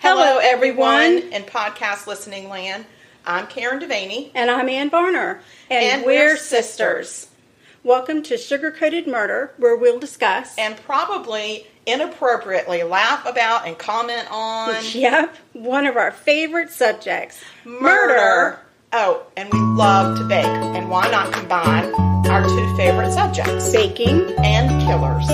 Hello, everyone in podcast listening land. I'm Karen Devaney. And I'm Ann Varner. And we're sisters. Welcome to Sugar-Coated Murder, where we'll discuss and probably inappropriately laugh about and comment on. Yep, one of our favorite subjects. Murder. Oh, and we love to bake. And why not combine our two favorite subjects? Baking and killers.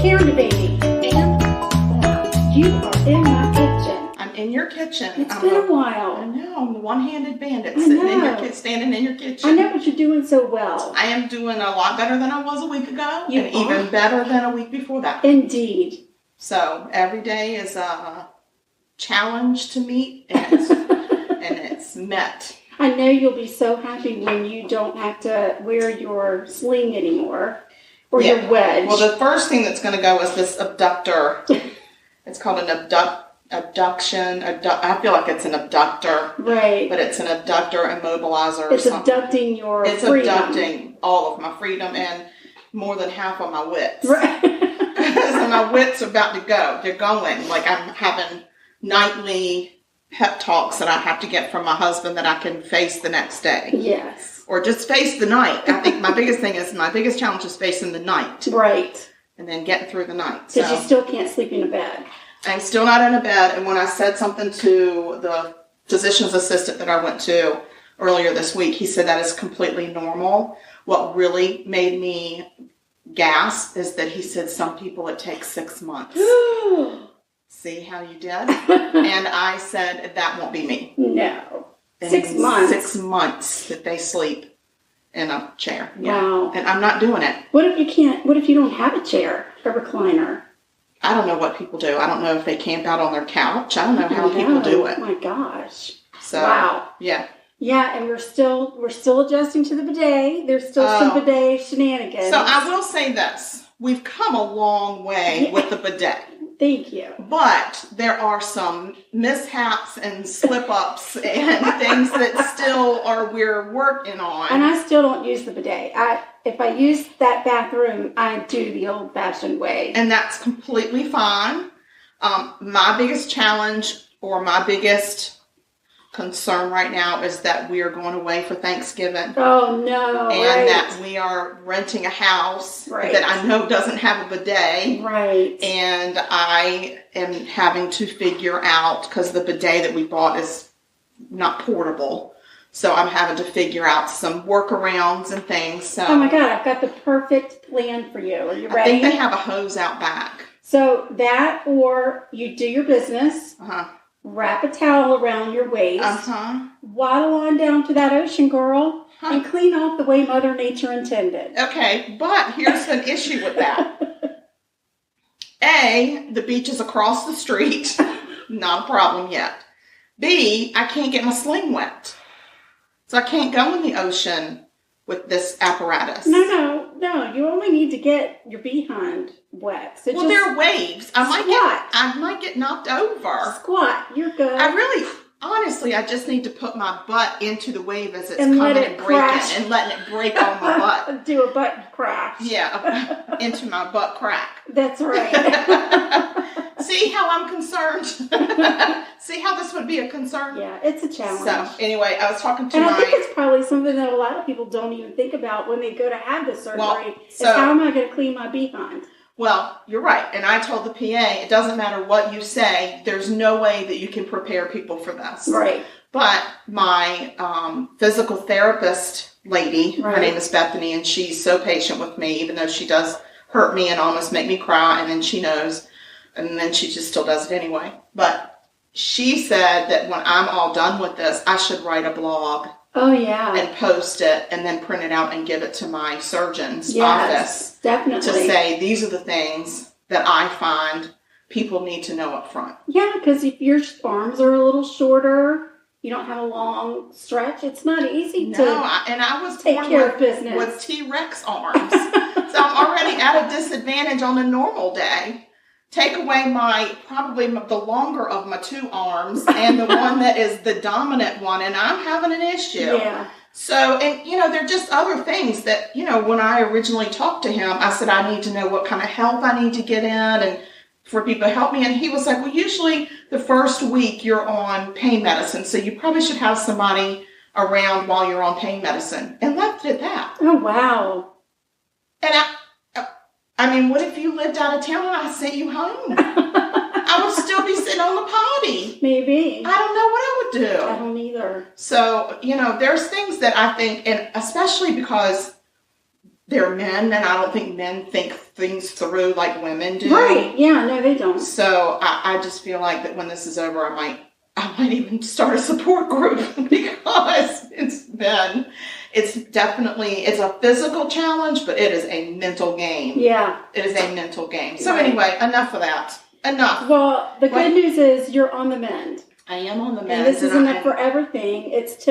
Karen Devaney. And you are in my kitchen. I'm in your kitchen. It's been a while. I know. I'm the one-handed bandit standing in your kitchen. I know, but you're doing so well. I am doing a lot better than I was a week ago. Even better than a week before that. Indeed. So every day is a challenge to meet, and it's met. I know you'll be so happy when you don't have to wear your sling anymore. Or your wedge. Well, the first thing that's going to go is this abductor. It's called an abduction. I feel like it's an abductor. Right. But it's an abductor immobilizer. It's abducting your freedom. It's abducting all of my freedom and more than half of my wits. Right. So my wits are about to go. They're going. Like I'm having nightly pep talks that I have to get from my husband that I can face the next day. Yes. Or just face the night. I think my biggest challenge is facing the night. Right. And then getting through the night. Because you still can't sleep in a bed. I'm still not in a bed. And when I said something to the physician's assistant that I went to earlier this week, he said that is completely normal. What really made me gasp is that he said some people it takes 6 months. See how you did? And I said that won't be me. No. And 6 months. 6 months that they sleep in a chair. Yeah. Wow. And I'm not doing it. What if you don't have a chair, a recliner? I don't know what people do. I don't know if they camp out on their couch. I don't know how people do it. Oh my gosh. So, wow. Yeah. Yeah, and we're still adjusting to the bidet. There's still some bidet shenanigans. So I will say this. We've come a long way with the bidet. Thank you. But there are some mishaps and slip-ups and things that we're working on. And I still don't use the bidet. If I use that bathroom, I do the old-fashioned way. And that's completely fine. My biggest challenge or my biggest concern right now is that we are going away for Thanksgiving. Oh, no. And that we are renting a house that I know doesn't have a bidet. Right. And I am having to figure out, because the bidet that we bought is not portable. So I'm having to figure out some workarounds and things. So, oh my God, I've got the perfect plan for you. Are you ready? I think they have a hose out back. So that, or you do your business. Wrap a towel around your waist. Waddle on down to that ocean, girl. And clean off the way Mother Nature intended. Okay, but here's an issue with that. A, the beach is across the street. Not a problem yet. B, I can't get my sling wet. So I can't go in the ocean with this apparatus. No. You only need to get your behind wet. So well, there are waves. I might get knocked over. Squat. You're good. Honestly, I just need to put my butt into the wave as it's coming and breaking and letting it break on my butt. Do a butt crash. Yeah, into my butt crack. That's right. See how I'm concerned? See how this would be a concern? Yeah, it's a challenge. So, anyway, I was talking to I think it's probably something that a lot of people don't even think about when they go to have the surgery. How am I going to clean my behind? Well, you're right. And I told the PA, it doesn't matter what you say. There's no way that you can prepare people for this. Right. But my physical therapist lady, her name is Bethany, and she's so patient with me, even though she does hurt me and almost make me cry, and then she knows, and then she just still does it anyway. But she said that when I'm all done with this, I should write a blog. Oh, yeah. And post it and then print it out and give it to my surgeon's office. Definitely. To say, these are the things that I find people need to know up front. Yeah, because if your arms are a little shorter, you don't have a long stretch, it's not easy I was take born care of business with T-Rex arms. So I'm already at a disadvantage on a normal day take away probably the longer of my two arms and the one that is the dominant one, and I'm having an issue. Yeah. So, and there are just other things that, when I originally talked to him, I said, I need to know what kind of help I need to get in and for people to help me. And he was like, well, usually the first week you're on pain medicine, so you probably should have somebody around while you're on pain medicine, and left it at that. Oh, wow. And I mean, what if you lived out of town and I sent you home? I would still be sitting on the potty. Maybe. I don't know what I would do. I don't either. So, there's things that I think, and especially because they're men, and I don't think men think things through like women do. Right. Yeah, no, they don't. So I just feel like that when this is over, I might even start a support group because it's a physical challenge, but it is a mental game. Yeah. It is a mental game. So anyway, enough of that. Enough. Well, the good news is you're on the mend. I am on the mend. And this isn't a forever thing. It's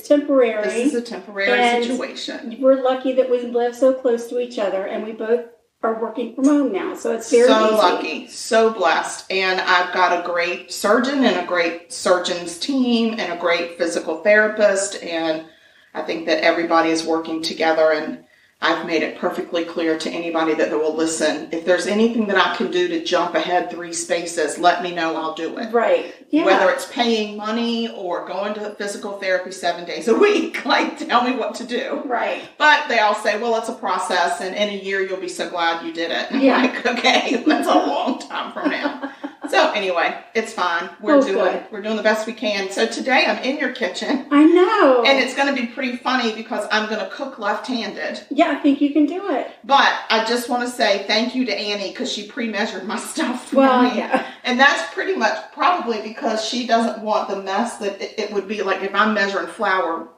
temporary. This is a temporary situation. We're lucky that we live so close to each other, and we both are working from home now. So it's very so easy. Lucky, so blessed. And I've got a great surgeon and a great surgeon's team and a great physical therapist. And I think that everybody is working together, and I've made it perfectly clear to anybody that will listen. If there's anything that I can do to jump ahead 3 spaces, let me know. I'll do it. Right. Yeah. Whether it's paying money or going to physical therapy 7 days a week, tell me what to do. Right. But they all say, well, it's a process, and in a year you'll be so glad you did it. Yeah. Okay, that's a long time from now. So anyway, it's fine. We're doing the best we can. So today I'm in your kitchen. I know. And it's going to be pretty funny because I'm going to cook left-handed. Yeah, I think you can do it. But I just want to say thank you to Annie because she pre-measured my stuff for me. Yeah. And that's pretty much probably because she doesn't want the mess that it would be like if I'm measuring flour.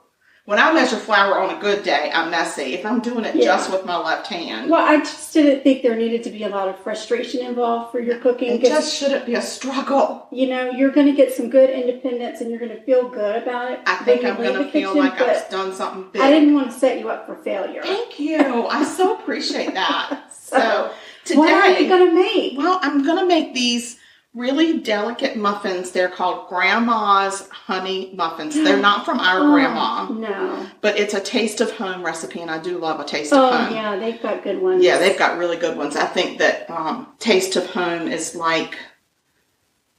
When I measure flour on a good day, I'm messy. If I'm doing it just with my left hand. Well, I just didn't think there needed to be a lot of frustration involved for your cooking. It just shouldn't be a struggle. You're going to get some good independence, and you're going to feel good about it. I think I'm going to feel like I've done something big. I didn't want to set you up for failure. Thank you. I so appreciate that. So today, what are you going to make? Well, I'm going to make these really delicate muffins. They're called Grandma's Honey Muffins. They're not from our grandma. No. But it's a taste of home recipe, and I do love a taste of home. Oh, yeah, they've got good ones. Yeah, they've got really good ones. I think that taste of home is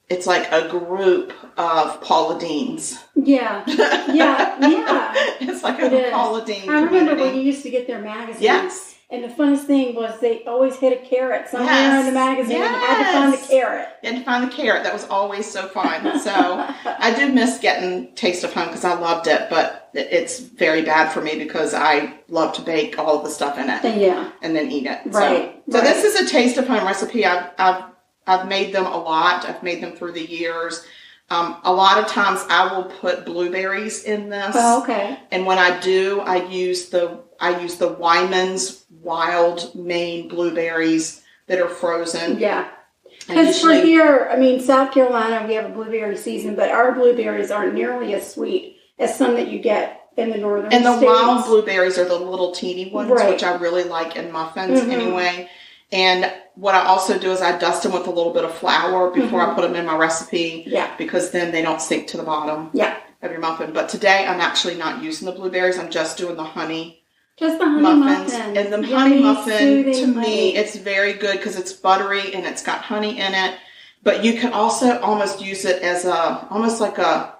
it's like a group of Paula Deans. Yeah. Yeah. It's like a Paula Dean I remember community. when you used to get their magazines. Yes. And the funniest thing was they always hit a carrot somewhere in the magazine. Yes. And you had to find the carrot. You had to find the carrot. That was always so fun. So I do miss getting Taste of Home because I loved it, but it's very bad for me because I love to bake all of the stuff in it. Yeah. And then eat it. Right. So this is a Taste of Home recipe. I've made them a lot. I've made them through the years. A lot of times I will put blueberries in this. Oh, okay. And when I do, I use the Wyman's Wild Maine blueberries that are frozen. Yeah. Because for here, South Carolina, we have a blueberry season, but our blueberries aren't nearly as sweet as some that you get in the northern states. And the wild blueberries are the little teeny ones, right, which I really like in muffins anyway. And what I also do is I dust them with a little bit of flour before I put them in my recipe. Yeah. Because then they don't sink to the bottom of your muffin. But today I'm actually not using the blueberries. I'm just doing the honey. Just the honey muffins. And the honey muffin, to me, it's very good because it's buttery and it's got honey in it. But you can also almost use it as almost like a,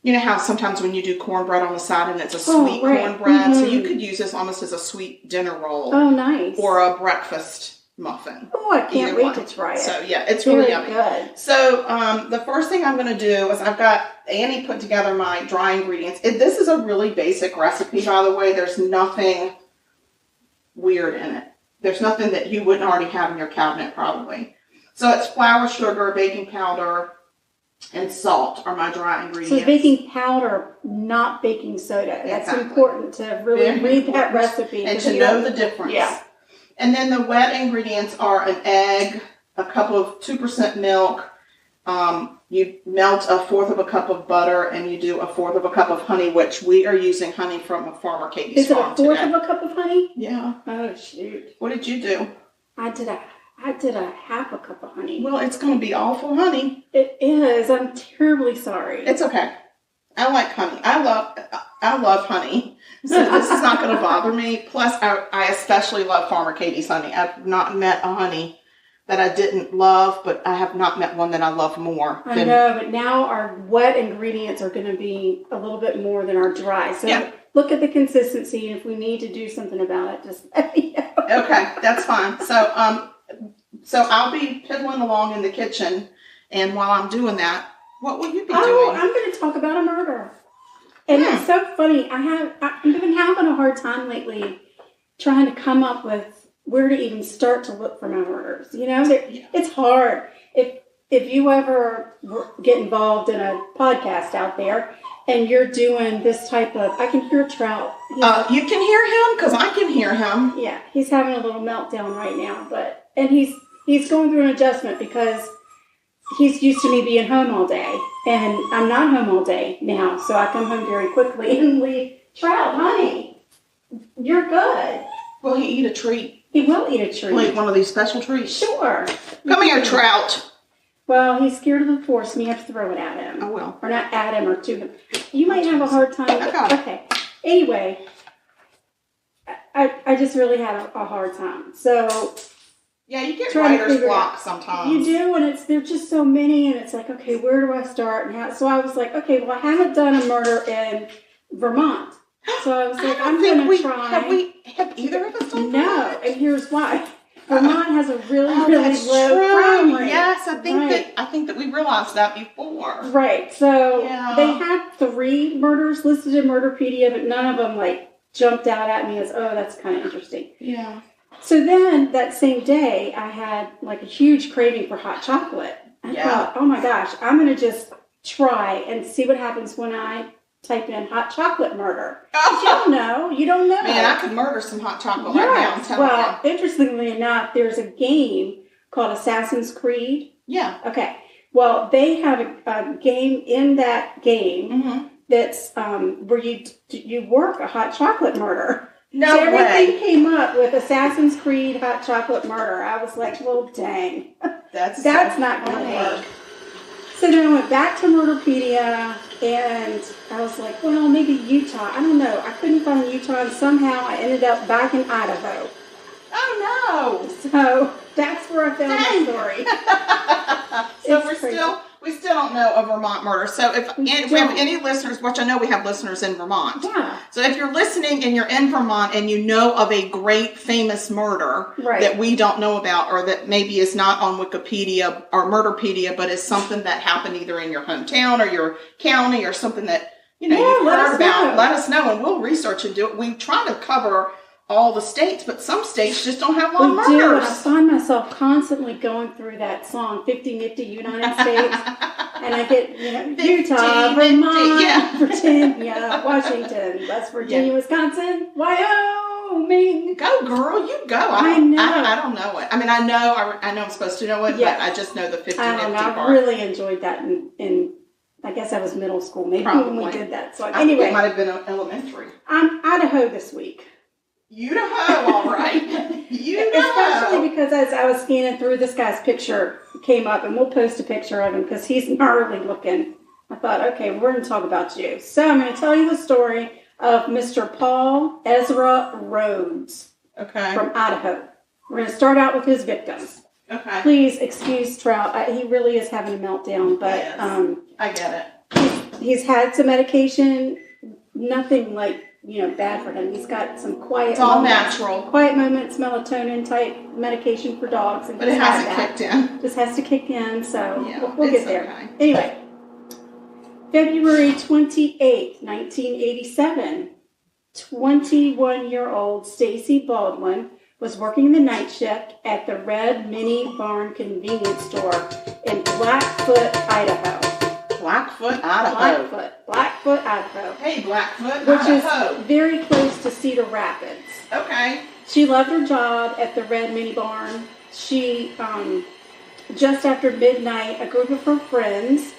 you know how sometimes when you do cornbread on the side and it's a sweet cornbread. So you could use this almost as a sweet dinner roll. Oh, nice. Or a breakfast muffin. Oh, I can't wait to try it. So yeah, it's really yummy. Good. So the first thing I'm going to do is I've got Annie put together my dry ingredients. This is a really basic recipe, by the way. There's nothing weird in it. There's nothing that you wouldn't already have in your cabinet probably. So it's flour, sugar, baking powder, and salt are my dry ingredients. So baking powder, not baking soda. That's important to really read that recipe. And to know the difference. Yeah. And then the wet ingredients are an egg, a cup of 2% milk. You melt a 1/4 of a cup of butter, and you do a 1/4 of a cup of honey, which we are using honey from a farmer, Katie's farm today. Is it a 1/4 of a cup of honey? Yeah. Oh, shoot. What did you do? I I did a half a cup of honey. Well, it's going to be awful honey. It is. I'm terribly sorry. It's okay. I like honey. I love honey. So this is not going to bother me. Plus, I especially love Farmer Katie's honey. I've not met a honey that I didn't love, but I have not met one that I love more. I know, but now our wet ingredients are going to be a little bit more than our dry. So look at the consistency, and if we need to do something about it, just let me know. Okay, that's fine. So I'll be piddling along in the kitchen, and while I'm doing that, what will you be doing? I'm going to talk about a murder. And it's so funny. I've been having a hard time lately trying to come up with where to even start to look for my murders. You know, it's hard. If you ever get involved in a podcast out there and you're doing this type of, I can hear Trout. You can hear him because I can hear him. Yeah, he's having a little meltdown right now, and he's going through an adjustment because he's used to me being home all day, and I'm not home all day now, so I come home very quickly and leave. Trout, honey, you're good. Will he eat a treat? He will eat a treat. Like one of these special treats? Sure. Come here, Trout. Well, he's scared of the force, and you have to throw it at him. I will. Or not at him or to him. You might have a hard time. Okay. Anyway, I just really had a hard time. So yeah, you get writer's block sometimes. You do, and there's just so many, and it's like, okay, where do I start? And how? So I was like, okay, well, I haven't done a murder in Vermont. So I was like, I'm going to try. Have either of us done No, and here's why. Vermont has a really low crime rate. Yes, I think that we realized that before. Right. So they had 3 murders listed in Murderpedia, but none of them jumped out at me as, oh, that's kind of interesting. Yeah. So then that same day, I had a huge craving for hot chocolate. I thought, oh my gosh, I'm going to just try and see what happens when I type in hot chocolate murder. You don't know. Man, I could murder some hot chocolate right now. I'm telling you. Interestingly enough, there's a game called Assassin's Creed. Yeah. Okay. Well, they have a game in that game that's where you work a hot chocolate murder. No so way. Everything came up with Assassin's Creed hot chocolate murder. I was like, well, dang. That's not going to work. So then I went back to Murderpedia, and I was like, well, maybe Utah. I don't know. I couldn't find Utah, and somehow I ended up back in Idaho. Oh, no. So that's where I found the story. So we still don't know a Vermont murder. So if we have any listeners, which I know we have listeners in Vermont. Yeah. So if you're listening and you're in Vermont and you know of a great famous murder that we don't know about, or that maybe is not on Wikipedia or Murderpedia, but is something that happened either in your hometown or your county or something that you've heard about, let us know and we'll research and do it. We try to cover all the states, but some states just don't have a lot of murders. Do, and I find myself constantly going through that song, 50 Nifty United States, and I get, Utah, Vermont, Virginia, Washington, West Virginia, Wisconsin, Wyoming. Go, girl, you go. I know. I don't know it. I mean, I know I'm supposed to know it, but I just know the 50 Nifty part. I really enjoyed that in I guess I was middle school, maybe when we did that. So anyway, it might have been elementary. I'm Idaho this week. Idaho, all right. Especially because as I was scanning through, this guy's picture came up, and we'll post a picture of him because he's gnarly looking. I thought, okay, we're going to talk about you. So I'm going to tell you the story of Mr. Paul Ezra Rhodes from Idaho. We're going to start out with his victims. Okay. Please excuse Trout. He really is having a meltdown, but yes, I get it. He's had some medication, nothing bad for him. He's got some quiet. It's all natural. Quiet moments, melatonin type medication for dogs. But it hasn't kicked in. Just has to kick in, so we'll get there. Okay. Anyway, February 28th, 1987, 21-year-old Stacy Baldwin was working the night shift at the Red Mini Barn convenience store in Blackfoot, Idaho. Blackfoot, Idaho. Blackfoot, Idaho. Hey, Blackfoot, which Idaho. Is very close to Cedar Rapids. Okay. She loved her job at the Red Mini Barn. She, just after midnight, a group of her friends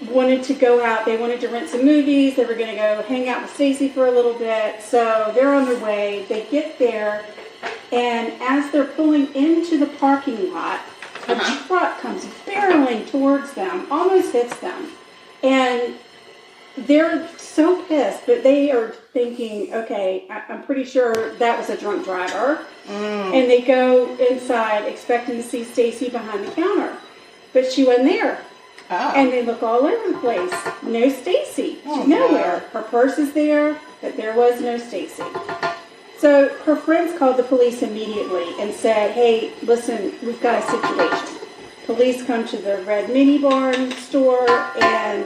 wanted to go out. They wanted to rent some movies. They were going to go hang out with Stacy for a little bit. So they're on their way. They get there, and as they're pulling into the parking lot, a truck comes barreling towards them, almost hits them. And they're so pissed, but they are thinking, okay, I'm pretty sure that was a drunk driver. And they go inside expecting to see Stacy behind the counter. But she wasn't there. And they look all over the place. No Stacy. She's nowhere. Her purse is there, but there was no Stacy. So her friends called the police immediately and said, hey, listen, we've got a situation. Police come to the Red Mini Barn store, and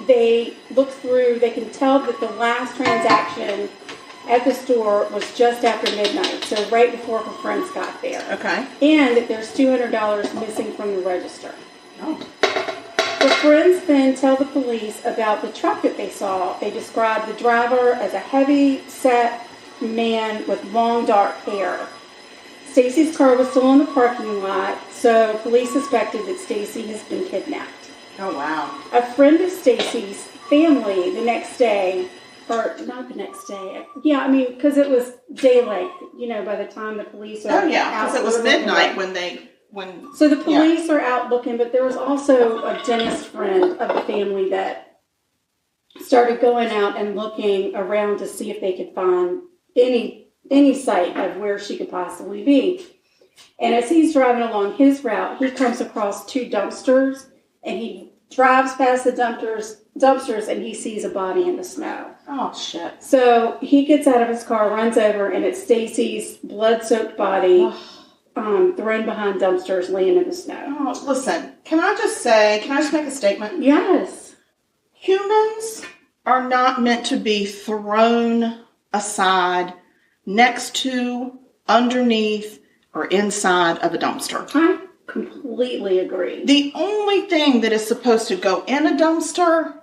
they look through. They can tell that the last transaction at the store was just after midnight, so right before her friends got there. Okay. And that there's $200 missing from the register. Oh. The friends then tell the police about the truck that they saw. They described the driver as a heavy-set man with long, dark hair. Stacy's car was still in the parking lot, so police suspected that Stacy has been kidnapped. Oh, wow. A friend of Stacy's family the next day, or not the next day, yeah, I mean, because it was daylight, by the time the police are out. Oh, yeah, because it was midnight when... So the police are out looking, but there was also a dentist friend of the family that started going out and looking around to see if they could find any sight of where she could possibly be. And as he's driving along his route, he comes across two dumpsters, and he drives past the dumpsters, and he sees a body in the snow. Oh, shit. So he gets out of his car, runs over, and it's Stacy's blood-soaked body thrown behind dumpsters, laying in the snow. Oh, listen, can I just make a statement? Yes. Humans are not meant to be thrown aside next to, underneath, or inside of a dumpster. I completely agree. The only thing that is supposed to go in a dumpster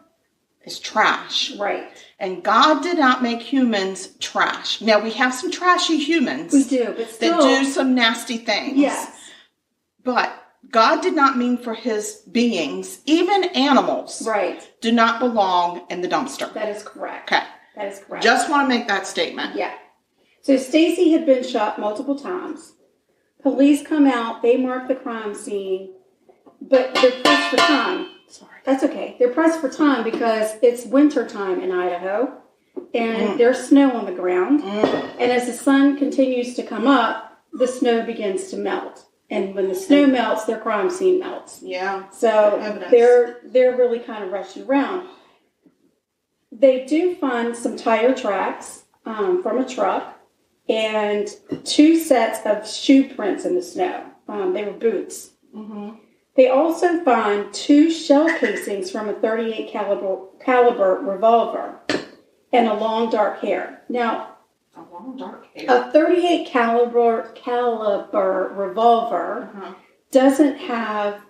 is trash. Right. And God did not make humans trash. Now, we have some trashy humans. We do, but still. That do some nasty things. Yes. But God did not mean for his beings, even animals, right, do not belong in the dumpster. That is correct. Okay. That is correct. Just want to make that statement. Yeah. So Stacy had been shot multiple times. Police come out, they mark the crime scene, but they're pressed for time. Sorry. That's okay. They're pressed for time because it's winter time in Idaho, and there's snow on the ground. And as the sun continues to come up, the snow begins to melt. And when the snow melts, their crime scene melts. Yeah. So they're really kind of rushing around. They do find some tire tracks from a truck and 2 sets of shoe prints in the snow. They were boots. Mm-hmm. They also find 2 shell casings from a .38 caliber revolver and a long dark hair. Now, a .38 caliber revolver doesn't have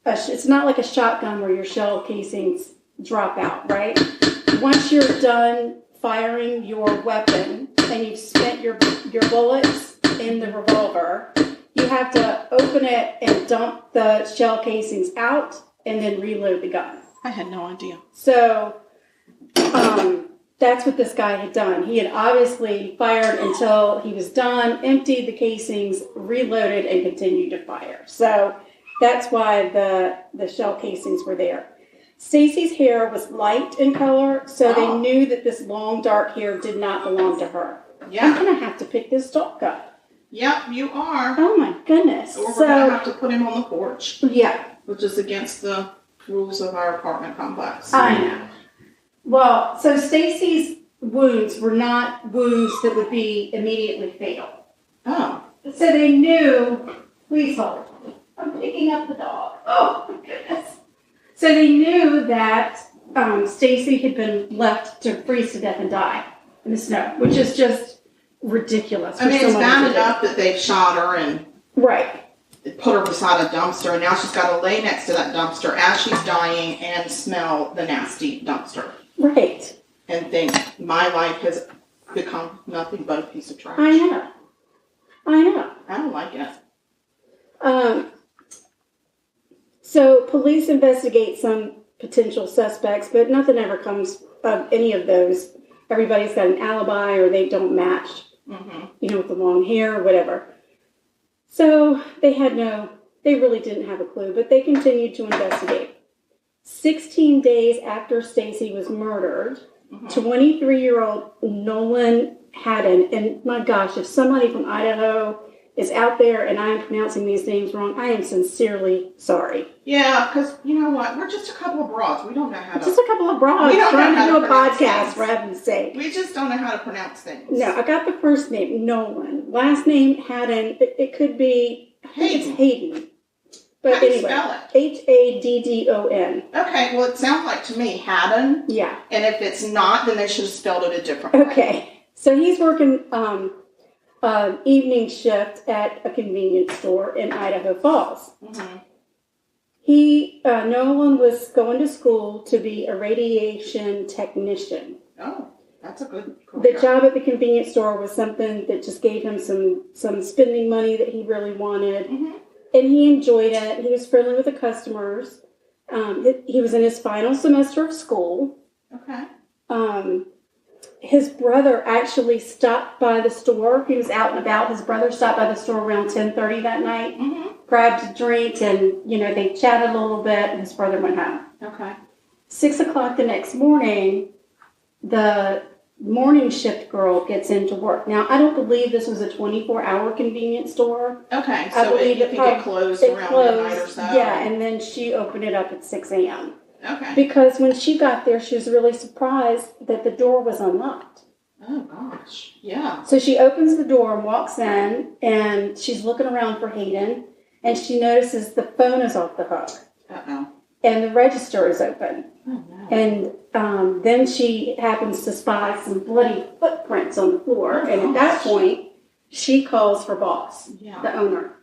it's not like a shotgun where your shell casings drop out, right? Once you're done firing your weapon and you've spent your bullets in the revolver, you have to open it and dump the shell casings out and then reload the gun. I had no idea. So, that's what this guy had done. He had obviously fired until he was done, emptied the casings, reloaded, and continued to fire. So that's why the shell casings were there. Stacy's hair was light in color, so they knew that this long dark hair did not belong to her. Yeah. I'm going to have to pick this dog up. Yep, you are. Oh my goodness. Or we're going to have to put him on the porch. Yeah. Which is against the rules of our apartment complex. I know. Well, so Stacy's wounds were not wounds that would be immediately fatal. Oh. So they knew, please hold. I'm picking up the dog. Oh, my goodness. So they knew that Stacy had been left to freeze to death and die in the snow, which is just ridiculous. I mean, it's bad enough that they shot her and put her beside a dumpster, and now she's got to lay next to that dumpster as she's dying and smell the nasty dumpster. Right. And think, my life has become nothing but a piece of trash. I know. I don't like it. So police investigate some potential suspects, but nothing ever comes of any of those. Everybody's got an alibi or they don't match, with the long hair or whatever. So they really didn't have a clue, but they continued to investigate. 16 days after Stacy was murdered, 23-year-old Nolan Haddon, and my gosh, if somebody from Idaho is out there and I am pronouncing these names wrong, I am sincerely sorry. Yeah, because you know what? We're just a couple of broads. We don't know how to... Just a couple of broads trying to do a podcast, for heaven's sake. We just don't know how to pronounce things. No, I got the first name, Nolan. Last name, Haddon. It could be... I think it's Hayden. But how do you anyway, spell it? Haddon. Okay, well, it sounds like to me Haddon. Yeah. And if it's not, then they should have spelled it a different way. Okay. So he's working evening shift at a convenience store in Idaho Falls. Nolan was going to school to be a radiation technician. Oh, that's a good career. The job at the convenience store was something that just gave him some spending money that he really wanted. And he enjoyed it. He was friendly with the customers. He was in his final semester of school. Okay. His brother actually stopped by the store. He was out and about. His brother stopped by the store around 10:30 that night, grabbed a drink, and, they chatted a little bit, and his brother went home. Okay. 6 o'clock the next morning, the morning shift girl gets into work. Now, I don't believe this was a 24-hour convenience store. Okay, so it get closed around midnight or so. Yeah, and then she opened it up at 6 a.m. Okay. Because when she got there, she was really surprised that the door was unlocked. Oh, gosh. Yeah. So she opens the door and walks in, and she's looking around for Hayden, and she notices the phone is off the hook. Uh-oh. And the register is open. Oh, no. And then she happens to spy some bloody footprints on the floor. And at that point, she calls her boss, the owner.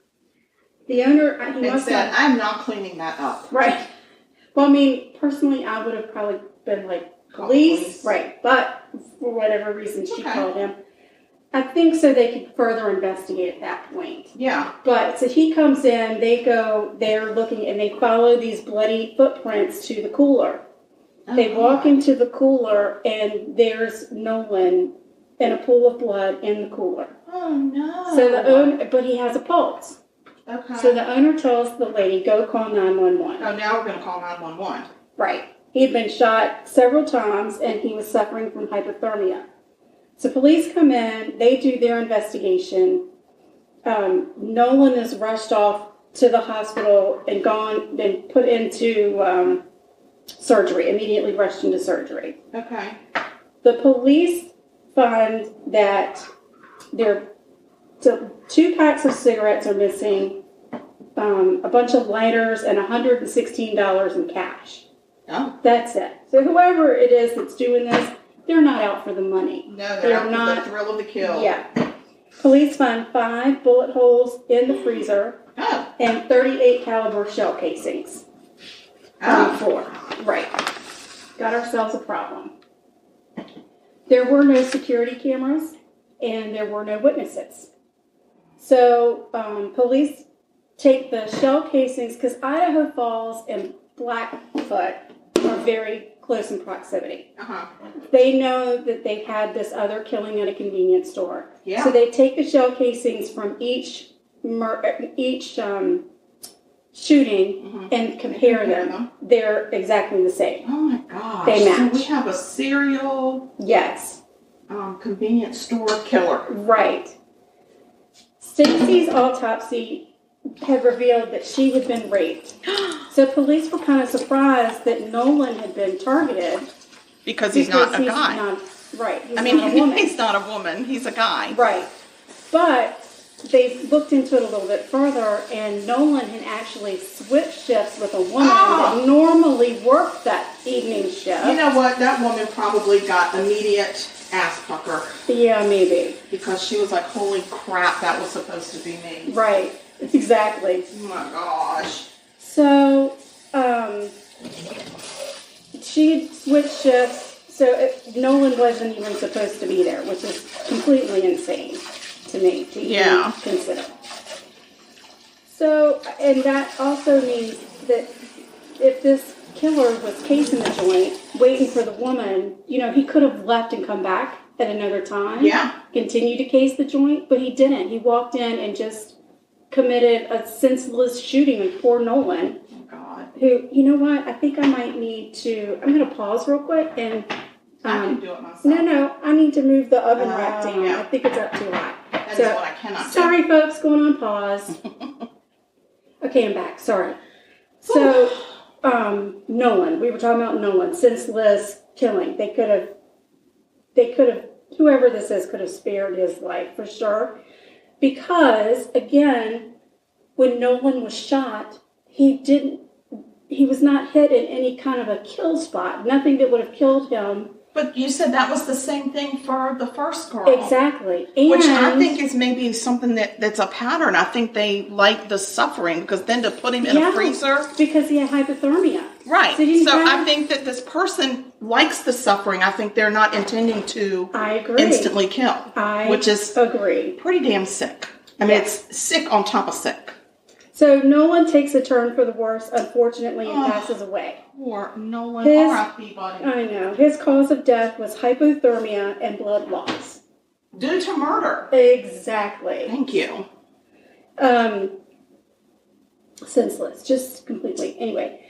The owner, he said, I'm not cleaning that up. Right. Well, I mean, personally, I would have probably been like, police. Right. But for whatever reason, she called him. I think so they could further investigate at that point. Yeah. But so he comes in, they're looking, and they follow these bloody footprints to the cooler. Oh, they walk into the cooler, and there's Nolan in a pool of blood in the cooler. Oh, no. So but he has a pulse. Okay. So the owner tells the lady, go call 911. Oh, now we're going to call 911. Right. He had been shot several times, and he was suffering from hypothermia. So police come in, they do their investigation. Nolan is rushed off to the hospital and put into surgery, immediately rushed into surgery. Okay. The police find that two packs of cigarettes are missing, a bunch of lighters, and $116 in cash. Oh. That's it. So whoever it is that's doing this, they're not out for the money. No, they're out for the thrill of the kill. Yeah. Police find 5 bullet holes in the freezer and 38 caliber shell casings on the floor. Right. Got ourselves a problem. There were no security cameras and there were no witnesses. So police take the shell casings, because Idaho Falls and Blackfoot are very close in proximity. They know that they've had this other killing at a convenience store. Yeah. So they take the shell casings from each shooting and compare them. They're exactly the same. Oh my gosh. They match. So we have a serial convenience store killer. Right. Stacy's autopsy had revealed that she had been raped. So police were kind of surprised that Nolan had been targeted. Because he's not a guy. He's not a woman. He's a guy. Right. But they looked into it a little bit further, and Nolan had actually switched shifts with a woman that normally worked that evening shift. You know what? That woman probably got immediate ass pucker. Yeah, maybe. Because she was like, holy crap, that was supposed to be me. Right. Exactly. Oh my gosh. So, she switched shifts, so Nolan wasn't even supposed to be there, which is completely insane to me to even consider. So, and that also means that if this killer was casing the joint, waiting for the woman, he could have left and come back at another time. Yeah. Continue to case the joint, but he didn't. He walked in and just committed a senseless shooting of poor Nolan. Oh, God. Who, you know what? I think I might need to, I'm going to pause real quick and... I can do it myself. No, I need to move the oven rack down. Yeah. I think it's up too high. That is what I cannot do. Sorry, folks, going on pause. Okay, I'm back. Sorry. So, Nolan. We were talking about Nolan. Senseless killing. They could have, whoever this is, could have spared his life for sure. Because, again, when Nolan was shot, he was not hit in any kind of a kill spot. Nothing that would have killed him. But you said that was the same thing for the first girl. Exactly. Which I think is maybe something that's a pattern. I think they like the suffering, because then to put him in a freezer. Because he had hypothermia. Right. So I think that this person likes the suffering. I think they're not intending to instantly kill. Which is agree. Pretty damn sick. I mean, it's sick on top of sick. So Nolan takes a turn for the worse, unfortunately, and passes away. Poor Nolan, R.I.P. buddy. I know. His cause of death was hypothermia and blood loss. Due to murder. Exactly. Thank you. Senseless. Just completely. Anyway,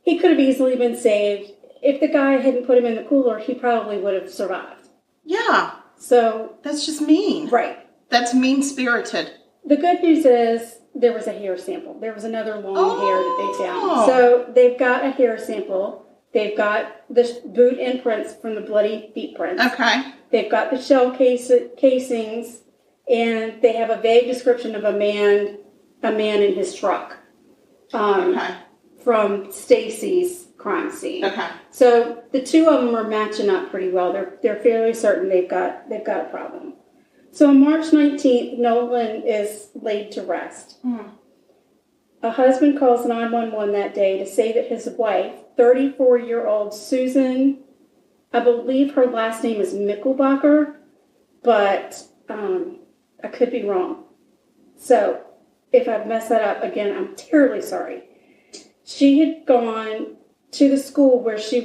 he could have easily been saved. If the guy hadn't put him in the cooler, he probably would have survived. Yeah. So. That's just mean. Right. That's mean-spirited. The good news is there was a hair sample. There was another long hair that they found. So they've got a hair sample. They've got the boot imprints from the bloody feet prints. Okay. They've got the shell casings, and they have a vague description of a man in his truck. From Stacy's crime scene. Okay. So the two of them are matching up pretty well. They're fairly certain they've got a problem. So on March 19th, Nolan is laid to rest. Mm. A husband calls 911 that day to say that his wife, 34-year-old Susan, I believe her last name is Mickelbacher, but I could be wrong. So if I've messed that up again, I'm terribly sorry. She had gone to the school where she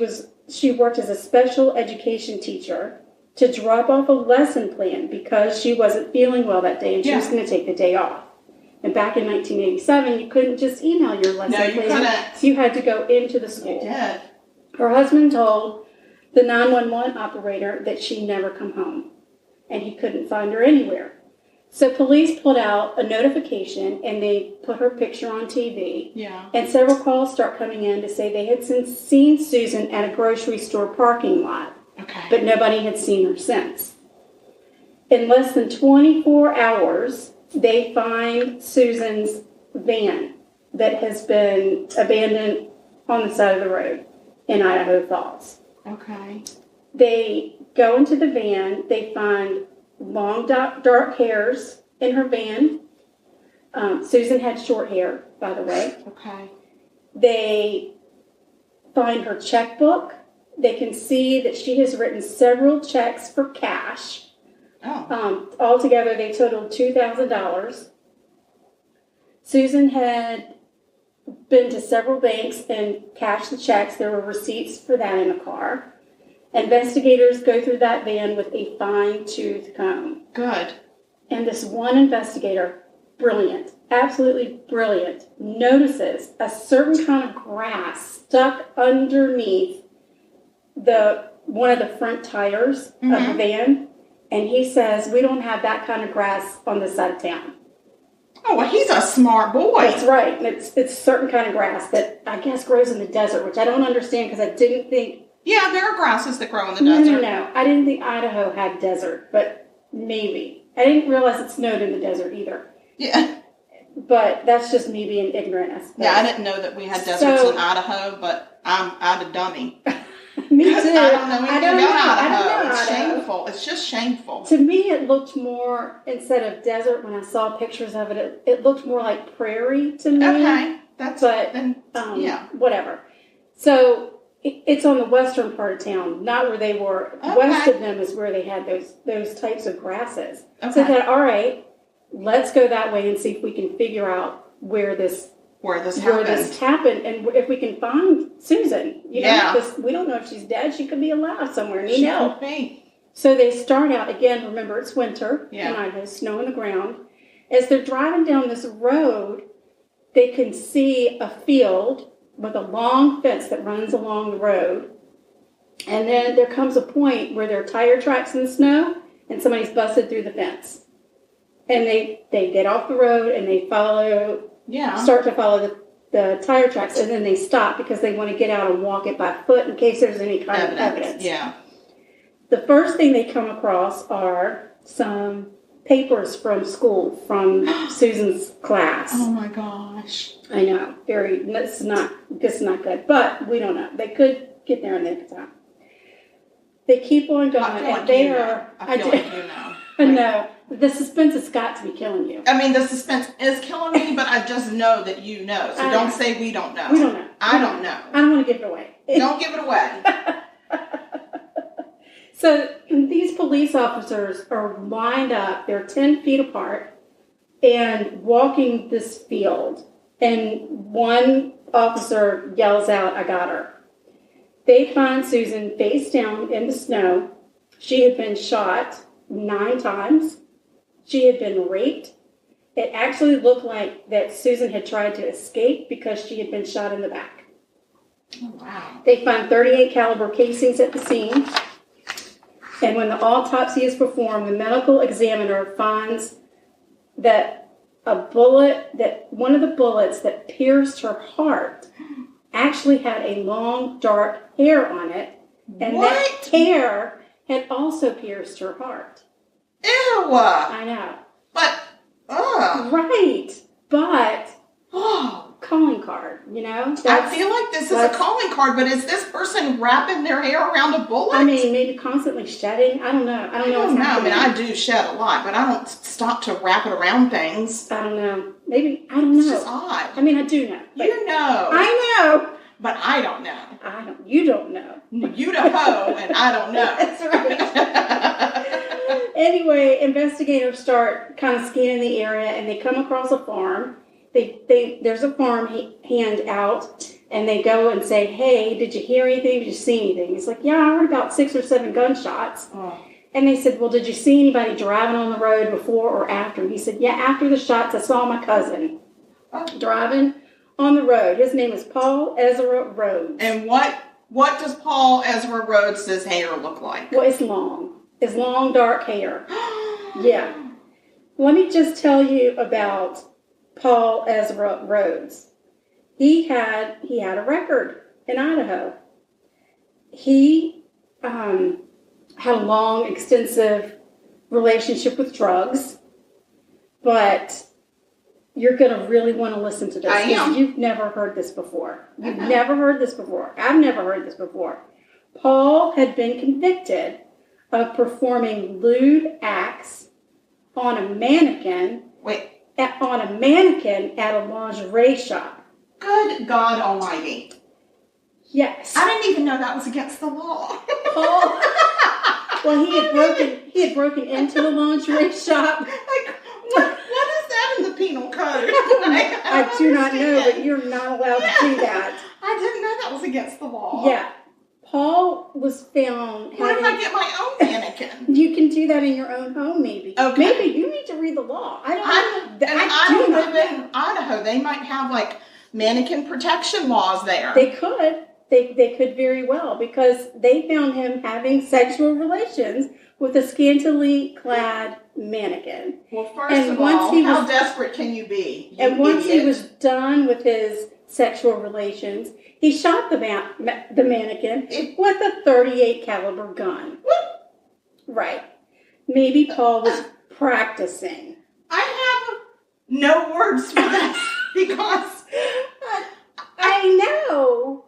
worked as a special education teacher to drop off a lesson plan because she wasn't feeling well that day and she was going to take the day off. And back in 1987, you couldn't just email your lesson plan. No, you couldn't. You had to go into the school. You did. Her husband told the 911 operator that she'd never come home, and he couldn't find her anywhere. So police put out a notification, and they put her picture on TV. Yeah. And several calls start coming in to say they had seen Susan at a grocery store parking lot. Okay. But nobody had seen her since. In less than 24 hours, they find Susan's van that has been abandoned on the side of the road in Idaho Falls. Okay. They go into the van. They find long, dark hairs in her van. Susan had short hair, by the way. Okay. They find her checkbook. They can see that she has written several checks for cash. Oh. Altogether, they totaled $2,000. Susan had been to several banks and cashed the checks. There were receipts for that in the car. Investigators go through that van with a fine-tooth comb. Good. And this one investigator, brilliant, absolutely brilliant, notices a certain kind of grass stuck underneath one of the front tires of the van, and he says, we don't have that kind of grass on this side of town. Oh, well, he's a smart boy. That's right. And it's a certain kind of grass that I guess grows in the desert, which I don't understand because I didn't think... Yeah, there are grasses that grow in the desert. No. I didn't think Idaho had desert, but maybe. I didn't realize it snowed in the desert either. Yeah. But that's just me being ignorant, I suppose. Yeah, I didn't know that we had deserts in Idaho, but I'm a dummy. Me too. I don't know anything about Idaho. It's shameful. It's just shameful. To me, it looked more, instead of desert, when I saw pictures of it, it looked more like prairie to me. Okay. Whatever. So, it's on the western part of town, not where they were. Okay. West of them is where they had those types of grasses. Okay. So I thought, all right, let's go that way and see if we can figure out where this happened, and if we can find Susan, because we don't know if she's dead. She could be alive somewhere. She could be. So they start out again. Remember, it's winter in Idaho, snow on the ground. As they're driving down this road, they can see a field with a long fence that runs along the road. And then there comes a point where there are tire tracks in the snow, and somebody's busted through the fence. And they get off the road and they start to follow the tire tracks, and then they stop because they want to get out and walk it by foot in case there's any kind of evidence. Yeah. The first thing they come across are some papers from school, from Susan's class. Oh my gosh. I know. This is not good. But we don't know. They could get there in the nick of time. They keep on going. I feel like you know. I know. The suspense has got to be killing you. I mean, the suspense is killing me, but I just know that you know. So don't say we don't know. We don't know. I don't know. I don't want to give it away. Don't give it away. So these police officers are lined up. They're 10 feet apart and walking this field. And one officer yells out, "I got her." They find Susan face down in the snow. She had been shot 9 times. She had been raped. It actually looked like that Susan had tried to escape because she had been shot in the back. Oh, wow. They find 38 caliber casings at the scene. And when the autopsy is performed, the medical examiner finds that one of the bullets that pierced her heart actually had a long, dark hair on it. And that hair had also pierced her heart. Ew! I know. But, Right. But, calling card, I feel like this is a calling card, but is this person wrapping their hair around a bullet? I mean, maybe constantly shedding. I don't know. I don't know what's happening. I mean, I do shed a lot, but I don't stop to wrap it around things. I don't know. Maybe, I don't know. It's just odd. I mean, I do know. You know. I know. But I don't know. You don't know. You the hoe, and I don't know. That's right. Anyway, investigators start kind of scanning the area, and they come across a farm. There's a farm hand out, and they go and say, "Hey, did you hear anything? Did you see anything?" He's like, "Yeah, I heard about 6 or 7 gunshots." Oh. And they said, "Well, did you see anybody driving on the road before or after?" He said, "Yeah, after the shots, I saw my cousin driving on the road. His name is Paul Ezra Rhodes." And what does Paul Ezra Rhodes' hair look like? Well, it's long. It's long, dark hair. Yeah. Let me just tell you about Paul Ezra Rhodes. He had a record in Idaho. He had a long, extensive relationship with drugs, but you're going to really want to listen to this. I am. You've never heard this before. You've never heard this before. I've never heard this before. Paul had been convicted of performing lewd acts on a mannequin. On a mannequin at a lingerie shop. Good God Almighty. Yes. I didn't even know that was against the law. Paul. Well, he had broken into the lingerie shop. Like, what is that in the penal code? I do not know, but you're not allowed to do that. I didn't know that was against the law. Yeah. Paul was found. What if I get my own mannequin? You can do that in your own home, maybe. Okay. Maybe you need to read the law. I don't live in Idaho. They might have like mannequin protection laws there. They could. They could very well, because they found him having sexual relations with a scantily clad mannequin. Well, first of all, how desperate can you be? And once he was done with his sexual relations, he shot the mannequin with a .38 caliber gun. Right. Maybe Paul was practicing. I have no words for this because I know.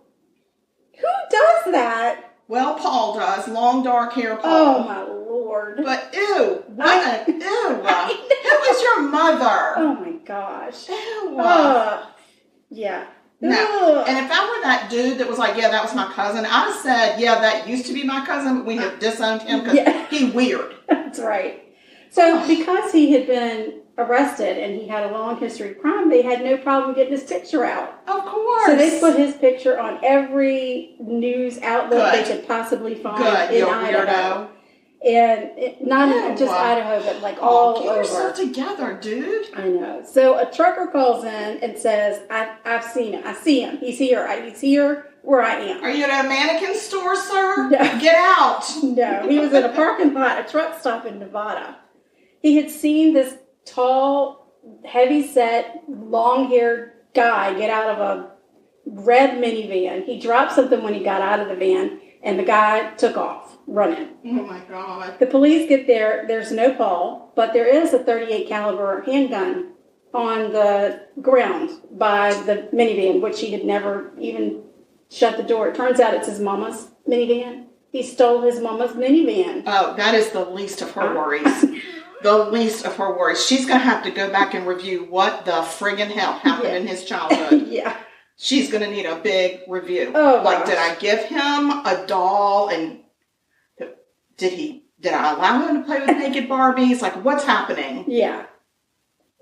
Who does that? Well, Paul does. Long, dark hair, Paul. Oh, my Lord. But, ew. Who is your mother? Oh, my gosh. Ew. Yeah. No. And if I were that dude that was like, yeah, that was my cousin, I'd have said, yeah, that used to be my cousin, but we have disowned him because he's weird. That's right. So because he had been arrested and he had a long history of crime, they had no problem getting his picture out. Of course. So they put his picture on every news outlet they could possibly find in Idaho. And not just Idaho, but like all over. Get yourself together, dude. I know. So a trucker calls in and says, I've seen him. I see him. He's here. He's here where I am. Are you at a mannequin store, sir? No. Get out. No, he was in a parking lot, a truck stop in Nevada. He had seen this tall, heavy-set, long-haired guy get out of a red minivan. He dropped something when he got out of the van, and the guy took off, running. Oh, my God. The police get there. There's no call, but there is a .38 caliber handgun on the ground by the minivan, which he had never even shut the door. It turns out it's his mama's minivan. He stole his mama's minivan. Oh, that is the least of her worries. The least of her worries. She's going to have to go back and review what the friggin' hell happened in his childhood. Yeah. She's going to need a big review. Oh, like, did I give him a doll and did I allow him to play with naked Barbies? Like, what's happening? Yeah.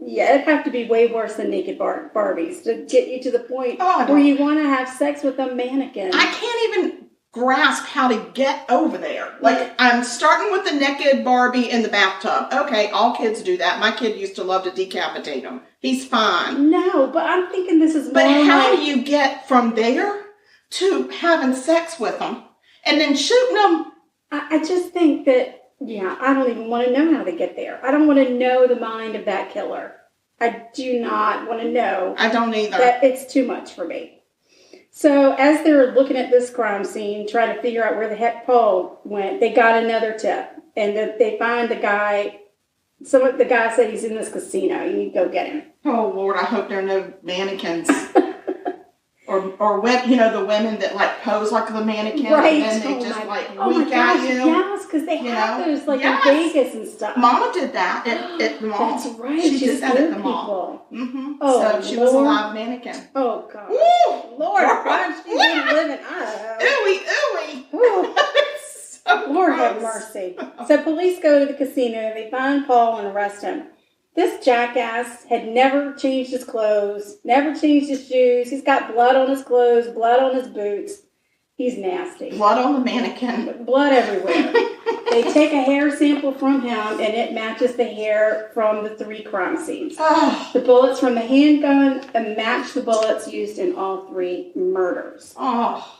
Yeah, it'd have to be way worse than naked Barbies to get you to the point where you want to have sex with a mannequin. I can't even grasp how to get over there. Like, I'm starting with the naked Barbie in the bathtub. Okay, all kids do that. My kid used to love to decapitate him. He's fine. No, but I'm thinking this is more But how do you get from there to having sex with them and then shooting them? I just think that, I don't even want to know how they get there. I don't want to know the mind of that killer. I do not want to know. I don't either. That it's too much for me. So as they're looking at this crime scene, trying to figure out where the heck Paul went, they got another tip. And they find the guy. The guy said he's in this casino. You need to go get him. Oh, Lord, I hope there are no mannequins. or the women that, like, pose like the mannequin. Right. And then they wink at you. Yes, because they have those, like, in Vegas and stuff. Mama did that at the mall. That's right. She did that at the mall. Mm-hmm. So she was a live mannequin. Oh, God. Ooh, Lord, why don't you live in Idaho? Ooey. So Lord gross. have mercy. So police go to the casino. They find Paul and arrest him. This jackass had never changed his clothes, never changed his shoes. He's got blood on his clothes, blood on his boots. He's nasty. Blood on the mannequin. Blood everywhere. They take a hair sample from him, and it matches the hair from the 3 crime scenes. Oh. The bullets from the handgun match the bullets used in all 3 murders. Oh.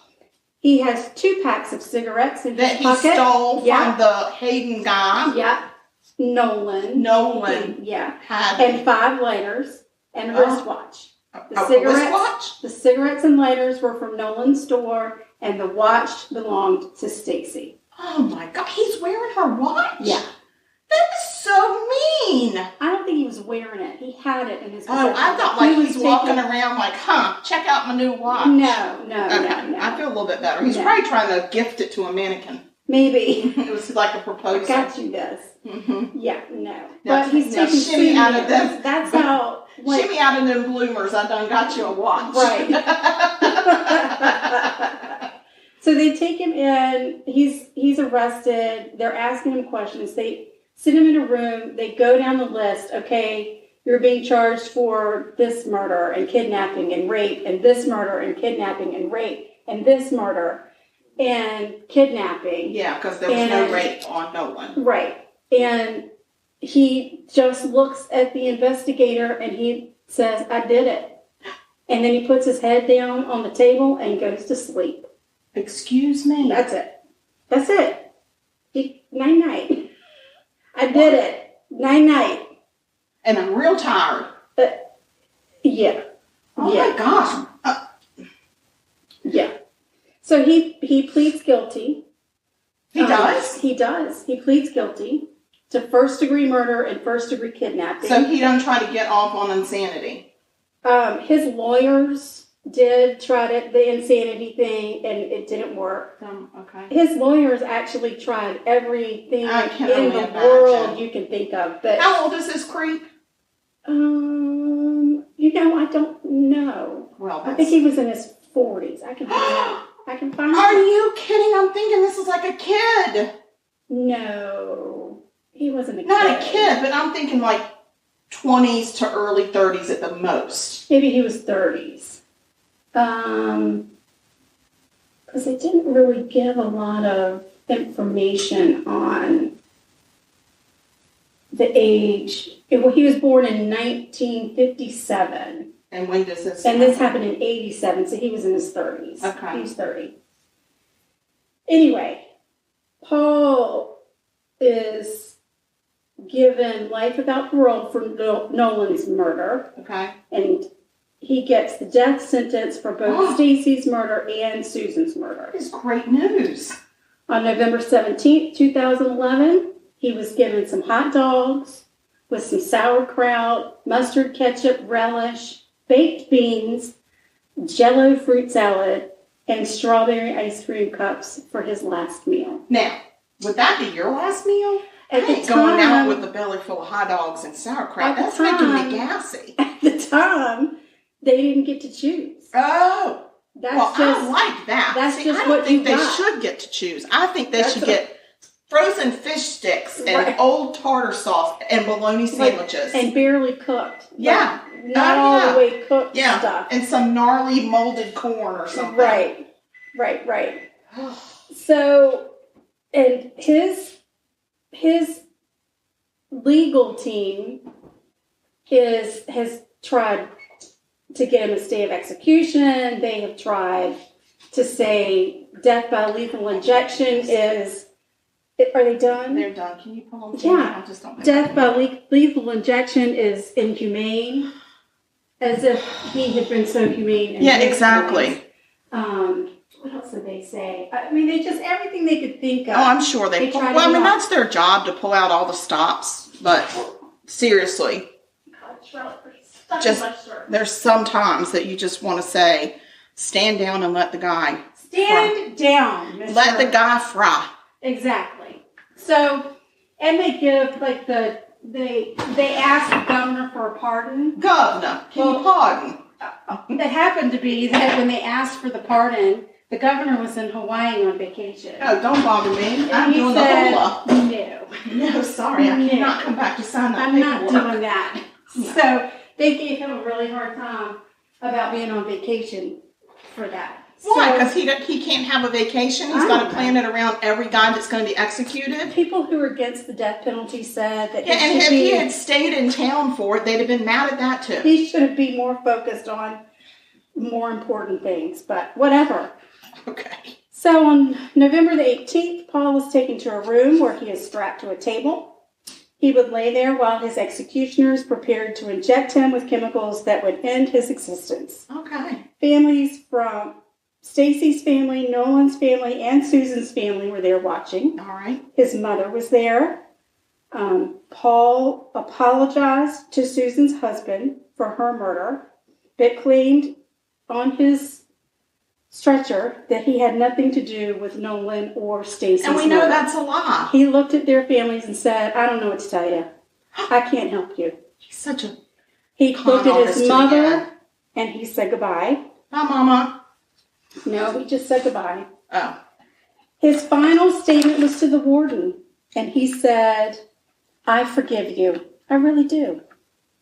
He has 2 packs of cigarettes in his pocket. That he stole from the Hayden guy. Yeah. Nolan. Yeah. And 5 lighters and a wristwatch. The wristwatch? The cigarettes and lighters were from Nolan's store, and the watch belonged to Stacy. Oh my God, he's wearing her watch? Yeah. That is so mean. I don't think he was wearing it. He had it in his pocket. Oh, I thought like he's walking around like, check out my new watch. No. I feel a little bit better. He's probably trying to gift it to a mannequin. Maybe. It was like a proposal. I got you this. Mm-hmm. Yeah, no. Now, but he's taking shimmy out of them. That's how. Like, shimmy out of them bloomers. I done got you a watch. Right. So they take him in. He's arrested. They're asking him questions. They sit him in a room. They go down the list. Okay, you're being charged for this murder and kidnapping and rape, and this murder and kidnapping and rape, and this murder and kidnapping. Yeah, because there was no rape on Nolan. Right. And he just looks at the investigator and he says, I did it. And then he puts his head down on the table and goes to sleep. Excuse me. That's it. Night-night. I did it. Night-night. And I'm real tired. Yeah. Oh my gosh. Yeah. So he pleads guilty. He does? He does. He pleads guilty to first-degree murder and first-degree kidnapping. So he don't try to get off on insanity? His lawyers did try the insanity thing, and it didn't work. Okay. His lawyers actually tried everything in the world you can think of. But how old is this creep? I don't know. Well, I think he was in his 40s. I can find out. Are you kidding? I'm thinking this is like a kid. No, he wasn't a kid. Not a kid, but I'm thinking like 20s to early 30s at the most. Maybe he was 30s. Because they didn't really give a lot of information on the age. Well, he was born in 1957. And when does this happen? And this happened in 87, so he was in his 30s. Okay. He was 30. Anyway, Paul is given life without parole for Nolan's murder. Okay. And he gets the death sentence for both Stacy's murder and Susan's murder. That is great news. On November 17th, 2011, he was given some hot dogs with some sauerkraut, mustard ketchup relish, baked beans, Jell-O fruit salad, and strawberry ice cream cups for his last meal. Now, would that be your last meal? At the time, going out with a belly full of hot dogs and sauerkraut. That's making me gassy. At the time, they didn't get to choose. Oh. That's well, just, I like that. That's See, just I don't what think you they got. should get to choose. I think they should get frozen fish sticks and old tartar sauce and bologna sandwiches. And barely cooked. Yeah. Not all the way cooked stuff. And some gnarly molded corn or something. Right. So, and his legal team has tried to get him a stay of execution. They have tried to say death by lethal injection is... Are they done? They're done. Can you pull them? Yeah. I just don't death by lethal injection is inhumane. As if he had been so humane. Yeah, exactly. What else did they say? I mean, they just, everything they could think of. Oh, I'm sure they well, I mean, that's their job to pull out all the stops. But seriously, just there's some times that you just want to say, stand down and let the guy stand down, Mr. Let the guy fry. Exactly. So, and they give like they ask the governor for a pardon. Governor, can you pardon? That happened to be that when they asked for the pardon, the governor was in Hawaii on vacation. Oh, don't bother me. And I'm doing the hula. No, sorry, I cannot come back to sign that paperwork. I'm not doing that. No. So they gave him a really hard time about being on vacation for that. Why? Because he can't have a vacation? He's got to plan it around every guy that's going to be executed? People who are against the death penalty said that and if he had stayed in town for it, they'd have been mad at that too. He should be more focused on more important things, but whatever. Okay. So on November the 18th, Paul was taken to a room where he is strapped to a table. He would lay there while his executioners prepared to inject him with chemicals that would end his existence. Okay. Families from Stacy's family, Nolan's family, and Susan's family were there watching. All right. His mother was there. Paul apologized to Susan's husband for her murder, but claimed on his stretcher that he had nothing to do with Nolan or Stacy's murder. And we know that's a lie. He looked at their families and said, I don't know what to tell you. I can't help you. He's such a He looked at his mother and he said goodbye. Bye, Mama. No, he just said goodbye. Oh. His final statement was to the warden, and he said, I forgive you. I really do.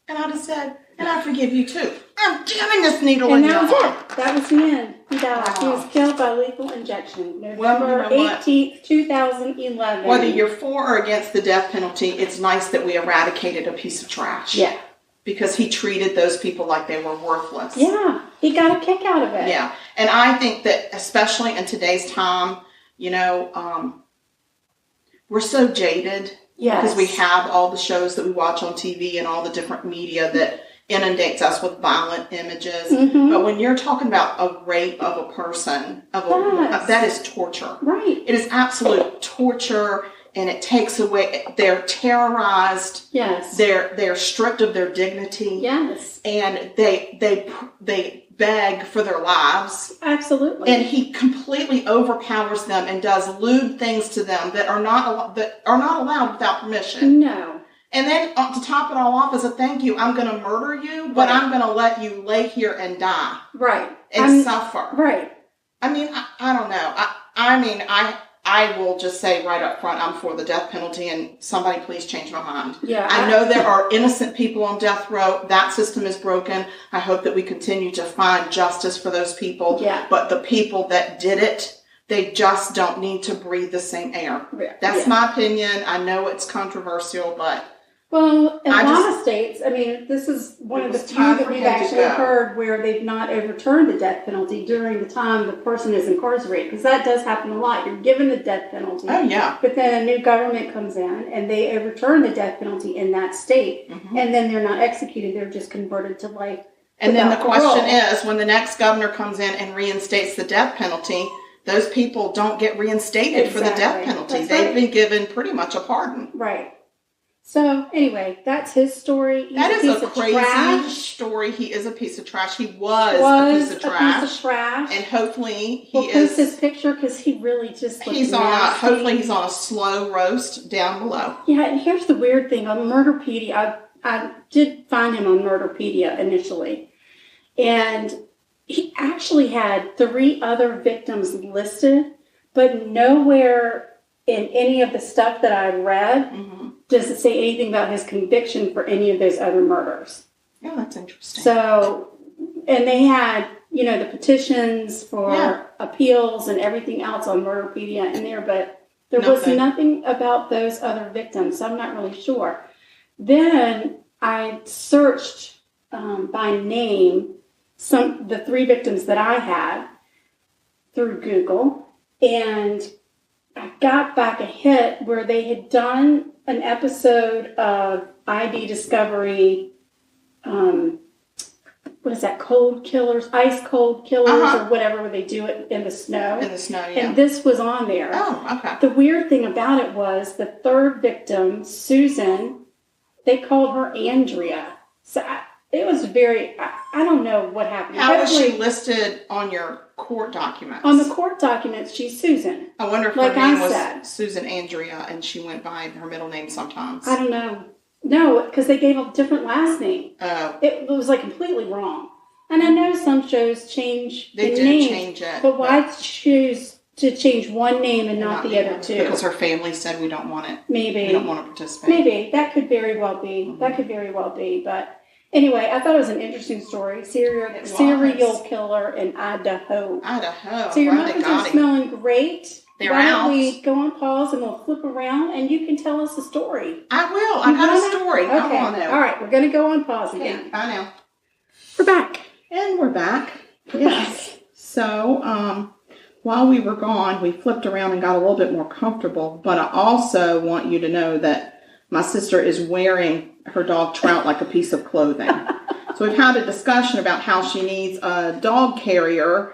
And I just said, and I forgive you too. I'm jamming this needle in your arm. And that was it. That was the end. He died. He was killed by lethal injection. November 18th, 2011. Whether you're for or against the death penalty, it's nice that we eradicated a piece of trash. Yeah. Because he treated those people like they were worthless. Yeah. He got a kick out of it. Yeah. And I think that especially in today's time, you know, we're so jaded. Yes. Because we have all the shows that we watch on TV and all the different media that inundates us with violent images. Mm-hmm. But when you're talking about a rape of a person, that is torture. Right. It is absolute torture. And it takes away, they're terrorized. Yes. They're stripped of their dignity. Yes. And they beg for their lives. Absolutely. And he completely overpowers them and does lewd things to them that are not allowed without permission. No. And then to top it all off, as a thank you, I'm going to murder you, but I'm going to let you lay here and die. Right. And suffer. Right. I mean, I don't know. I I will just say right up front, I'm for the death penalty, and somebody please change my mind. Yeah, I know there are innocent people on death row. That system is broken. I hope that we continue to find justice for those people. Yeah. But the people that did it, they just don't need to breathe the same air. Yeah. That's my opinion. I know it's controversial, but... Well, in a lot of states, I mean, this is one of the few that we've actually heard where they've not overturned the death penalty during the time the person is incarcerated, because that does happen a lot. You're given the death penalty. Oh, yeah. But then a new government comes in and they overturn the death penalty in that state, and then they're not executed. They're just converted to life. And then the question is, when the next governor comes in and reinstates the death penalty, those people don't get reinstated for the death penalty. They've been given pretty much a pardon. Right. So, anyway, that's his story. That is a crazy story. He is a piece of trash. He was a piece of trash. And hopefully we'll post his picture because he really just looks nasty. Hopefully he's on a slow roast down below. Yeah, and here's the weird thing. On Murderpedia, I did find him on Murderpedia initially. And he actually had 3 other victims listed, but nowhere in any of the stuff that I read does it say anything about his conviction for any of those other murders. Yeah, that's interesting. So, and they had, the petitions for appeals and everything else on Murderpedia in there, but there was nothing about those other victims, so I'm not really sure. Then I searched by name the 3 victims that I had through Google, and I got back a hit where they had done an episode of ID Discovery, what is that, ice cold killers or whatever, where they do it in the snow. In the snow, yeah. And this was on there. Oh, okay. The weird thing about it was the 3rd victim, Susan, they called her Andrea. So it was I don't know what happened. How was she listed on your court documents? On the court documents, she's Susan. I wonder if her name was Susan Andrea and she went by her middle name sometimes. I don't know. No, because they gave a different last name. Oh. It was completely wrong. And I know some shows change the name. They did change it. But why choose to change one name and not the other 2? Because her family said we don't want it. Maybe. We don't want to participate. Maybe. That could very well be. That could very well be. But anyway, I thought it was an interesting story. Serial killer in Idaho. So your muffins are smelling great. They're Why out. don't we go on pause and we'll flip around and you can tell us a story. I will. I got a story. Okay. Come on now. All right. We're going to go on pause again. Okay. Bye now. We're back. And we're back. Yes. So, while we were gone, we flipped around and got a little bit more comfortable. But I also want you to know that my sister is wearing her dog Trout like a piece of clothing. So we've had a discussion about how she needs a dog carrier.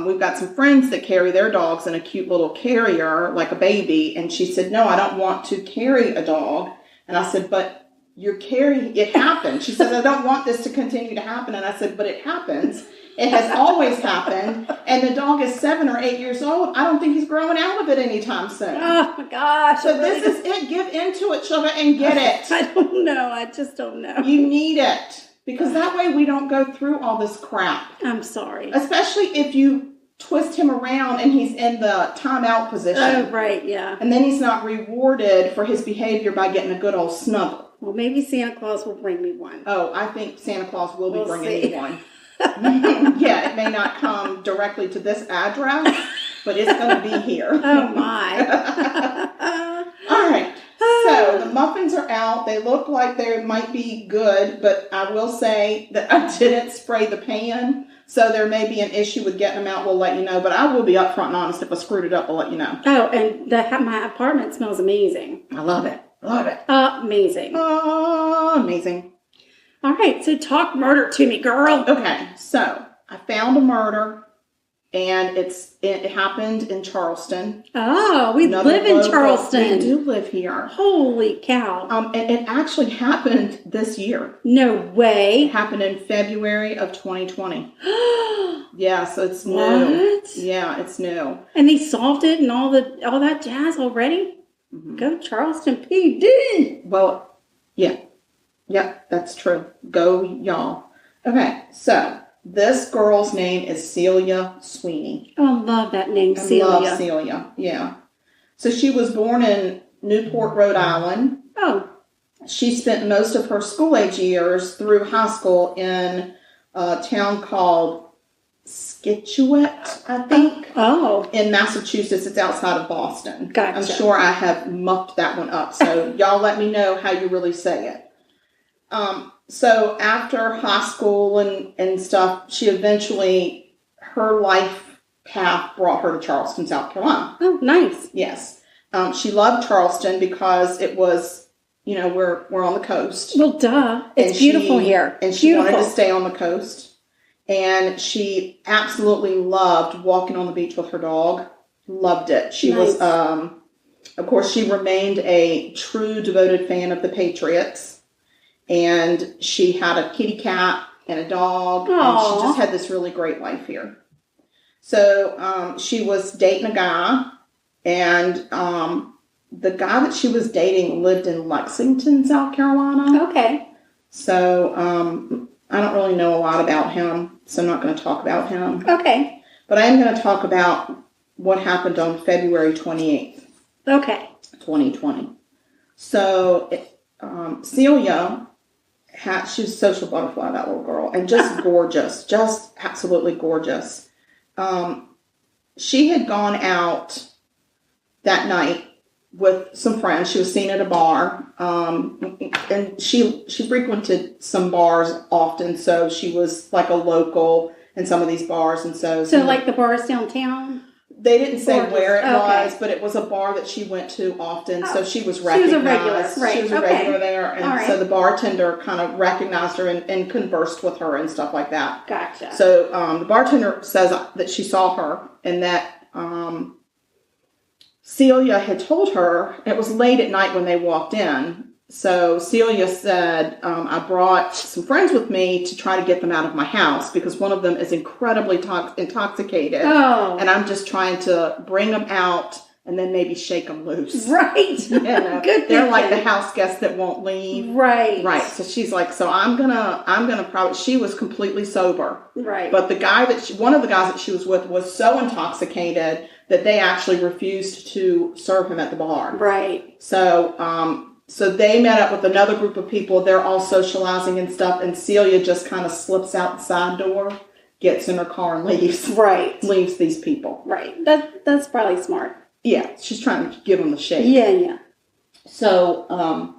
We've got some friends that carry their dogs in a cute little carrier like a baby. And she said, no, I don't want to carry a dog. And I said, but you're carrying, it happened. She said, I don't want this to continue to happen. And I said, but it happens. It has always happened. And the dog is 7 or 8 years old. I don't think he's growing out of it anytime soon. Oh, my gosh. So this is it. Give into it, sugar, and get it. I don't know. I just don't know. You need it. Because that way we don't go through all this crap. I'm sorry. Especially if you twist him around and he's in the timeout position. Oh, right, yeah. And then he's not rewarded for his behavior by getting a good old snuggle. Well, maybe Santa Claus will bring me one. Oh, I think Santa Claus will be bringing me one. Yeah, it may not come directly to this address, but it's going to be here. Oh, my. All right. So the muffins are out. They look like they might be good, but I will say that I didn't spray the pan, so there may be an issue with getting them out. We'll let you know, but I will be upfront and honest. If I screwed it up, I'll let you know. Oh, and my apartment smells amazing. I love it. Love it. Amazing. Amazing. All right, so talk murder to me, girl. Okay, so I found a murder, and it happened in Charleston. Oh, we live in Charleston. We do live here. Holy cow. And it actually happened this year. No way. It happened in February of 2020. Yeah, so it's new. What? Yeah, it's new. And they solved it and all that jazz already? Mm-hmm. Go Charleston PD. Well, yeah. Yep, that's true. Go, y'all. Okay, so this girl's name is Celia Sweeney. Oh, I love that name, Celia. I love Celia, yeah. So she was born in Newport, Rhode Island. Oh. She spent most of her school-age years through high school in a town called Scituate, I think. Oh. In Massachusetts. It's outside of Boston. Gotcha. I'm sure I have mucked that one up. So y'all let me know how you really say it. So after high school and stuff, she eventually, her life path brought her to Charleston, South Carolina. Oh, nice. Yes. She loved Charleston because it was, we're on the coast. Well, duh. It's beautiful here. And she wanted to stay on the coast. And she absolutely loved walking on the beach with her dog. Loved it. She was, of course, she remained a true devoted fan of the Patriots. And she had a kitty cat and a dog. Aww. And she just had this really great life here. So she was dating a guy. And the guy that she was dating lived in Lexington, South Carolina. Okay. So I don't really know a lot about him, so I'm not going to talk about him. Okay. But I am going to talk about what happened on February 28th. Okay. 2020. So Celia, she was a social butterfly, that little girl, and just gorgeous, just absolutely gorgeous. She had gone out that night with some friends. She was seen at a bar, and she frequented some bars often, so she was like a local in some of these bars, and so like the bars downtown. They didn't say where it was, but it was a bar that she went to often, so she was recognized. She was a regular, right? She was a regular there, and so the bartender kind of recognized her and conversed with her and stuff like that. Gotcha. So the bartender says that she saw her, and that Celia had told her, it was late at night when they walked in, so Celia said, I brought some friends with me to try to get them out of my house because one of them is incredibly intoxicated. Oh. And I'm just trying to bring them out and then maybe shake them loose. Right. Good. They're like the house guests that won't leave. Right. Right. So she's like, so I'm gonna probably, she was completely sober. Right. But the guy one of the guys that she was with was so intoxicated that they actually refused to serve him at the bar. Right. So they met up with another group of people. They're all socializing and stuff. And Celia just kind of slips out the side door, gets in her car and leaves. Right. Leaves these people. Right. That's probably smart. Yeah. She's trying to give them the shake. Yeah. So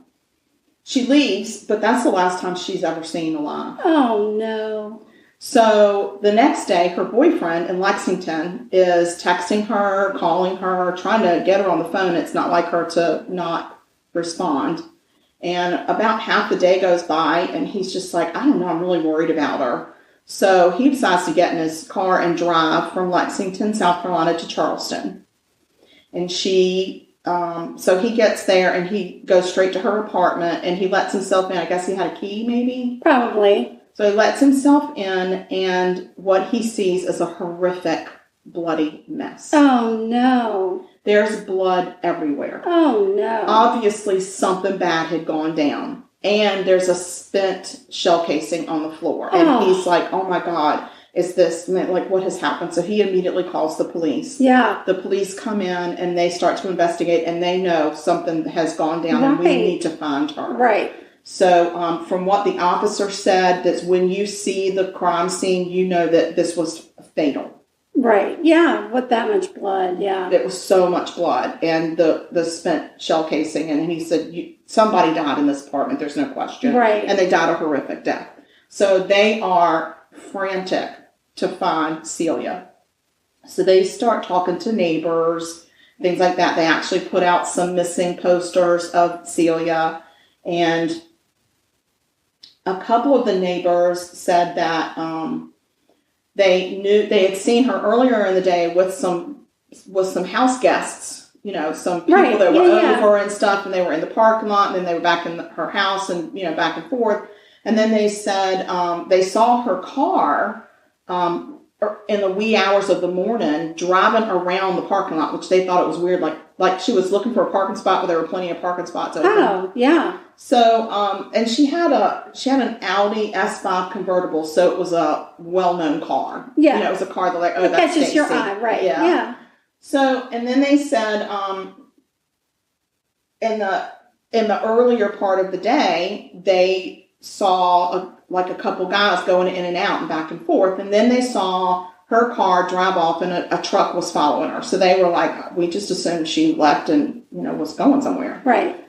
she leaves, but that's the last time she's ever seen alive. Oh, no. So the next day, her boyfriend in Lexington is texting her, calling her, trying to get her on the phone. It's not like her to not respond. And about half the day goes by and he's just like, I don't know, I'm really worried about her. So he decides to get in his car and drive from Lexington, South Carolina to Charleston. And so he gets there and he goes straight to her apartment and he lets himself in. I guess he had a key maybe? Probably. So he lets himself in and what he sees is a horrific bloody mess. Oh no. There's blood everywhere. Oh, no. Obviously, something bad had gone down. And there's a spent shell casing on the floor. And he's like, oh, my God, is this, like, what has happened? So he immediately calls the police. Yeah. The police come in, and they start to investigate, and they know something has gone down, and we need to find her. Right. So from what the officer said, that's when you see the crime scene, you know that this was fatal. Right. Yeah. With that much blood. Yeah. It was so much blood and the spent shell casing. And he said, somebody died in this apartment. There's no question. Right. And they died a horrific death. So they are frantic to find Celia. So they start talking to neighbors, things like that. They actually put out some missing posters of Celia. And a couple of the neighbors said that, they had seen her earlier in the day with some house guests, some people that were over and stuff, and they were in the parking lot, and then they were back in her house, and back and forth. And then they said they saw her car in the wee hours of the morning driving around the parking lot, which they thought it was weird, like she was looking for a parking spot, but there were plenty of parking spots open. Oh, yeah. So, and she had an Audi S5 convertible, so it was a well-known car. Yeah. It was a car that that's catches Stacy. your eye, right. Yeah. So, and then they said, in the earlier part of the day, they saw a couple guys going in and out and back and forth. And then they saw her car drive off and a truck was following her. So they were like, we just assumed she left and, was going somewhere. Right.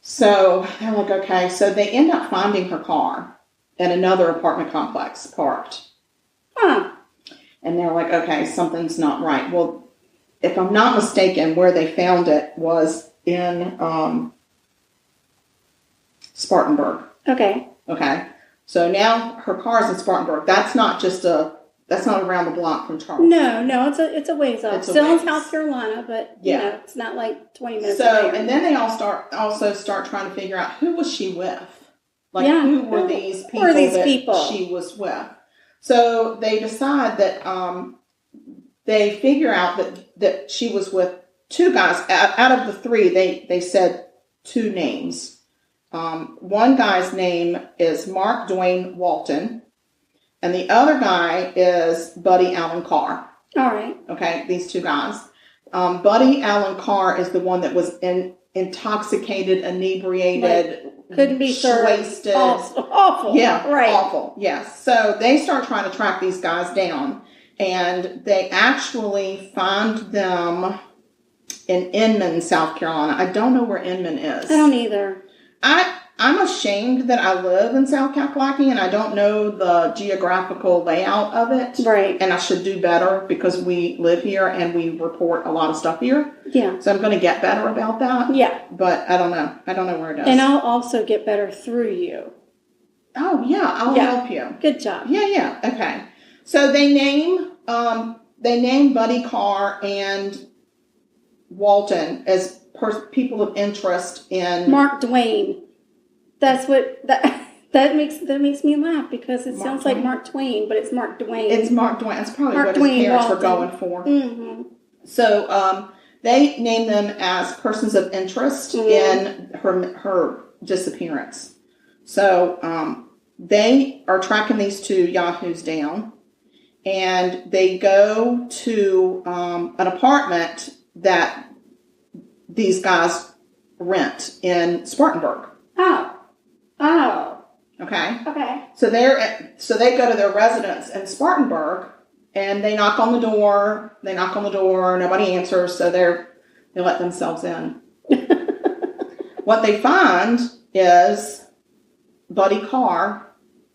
So they're like, okay. So they end up finding her car at another apartment complex parked. Huh. And they're like, okay, something's not right. Well, if I'm not mistaken, where they found it was in Spartanburg. Okay. Okay. So now her car's in Spartanburg. That's not around the block from Charleston. No, it's a ways off. Still in South Carolina, but it's not like 20 minutes away. And then they also start trying to figure out who was she with? Who were these people she was with? So they decide that they figure out that she was with two guys. Out of the three, they said two names. One guy's name is Mark Dwayne Walton, and the other guy is Buddy Allen Carr. All right. Okay, these two guys. Buddy Allen Carr is the one that was intoxicated, inebriated, couldn't be wasted. Awful. Yeah, right. Awful. Yes. So they start trying to track these guys down, and they actually find them in Inman, South Carolina. I don't know where Inman is. I don't either. I'm ashamed that I live in South Kakalaki and I don't know the geographical layout of it. Right. And I should do better because we live here and we report a lot of stuff here. Yeah. So I'm going to get better about that. Yeah. But I don't know. I don't know where it is. And I'll also get better through you. Oh, yeah. I'll help you. Good job. Yeah. Okay. So they name Buddy Carr and Walton as people of interest in Mark Dwayne. That's what that makes me laugh because it sounds like Mark Twain, but it's Mark Dwayne. It's Mark Dwayne. That's probably what his parents were going for. Mm-hmm. So they name them as persons of interest in her disappearance. So they are tracking these two yahoos down, and they go to an apartment that these guys rent in Spartanburg. Oh. Okay. So they go to their residence in Spartanburg, and they knock on the door. Nobody answers, so they let themselves in. What they find is Buddy Carr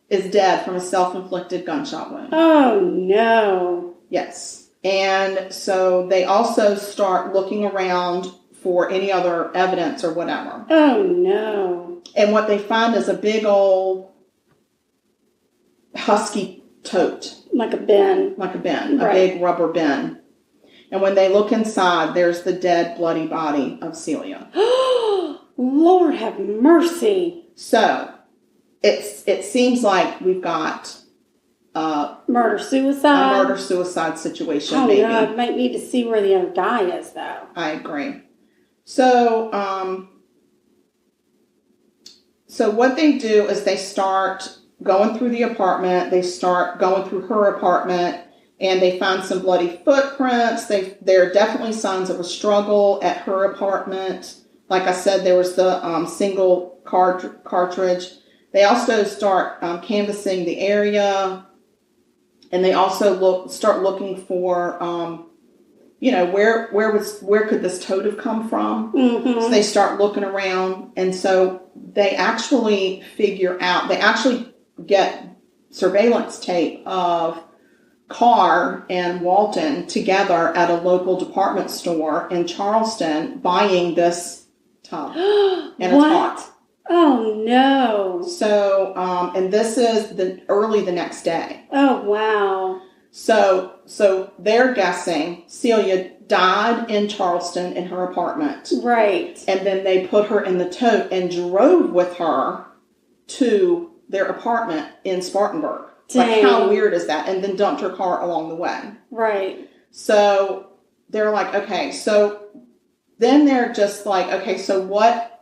is dead from a self-inflicted gunshot wound. Oh no. Yes, and so they also start looking around for any other evidence or whatever. Oh no. And what they find is a big old husky tote. Like a bin. Right. A big rubber bin. And when they look inside, there's the dead, bloody body of Celia. Lord have mercy. So, it seems like we've got a murder-suicide situation, oh, maybe. Yeah, I might need to see where the other guy is, though. I agree. So what they do is they start going through the apartment. They start going through her apartment, and they find some bloody footprints. There are definitely signs of a struggle at her apartment. Like I said, there was the single cartridge. They also start canvassing the area, and they also start looking for, where could this tote have come from? Mm-hmm. So they start looking around, and so they actually get surveillance tape of Carr and Walton together at a local department store in Charleston buying this tub and a tarp. Oh no! So, and this is early the next day. Oh wow! So they're guessing Celia died in Charleston in her apartment. Right. And then they put her in the tote and drove with her to their apartment in Spartanburg. Dang. Like, how weird is that? And then dumped her car along the way. Right. So they're like, okay, so then they're just like, okay, so what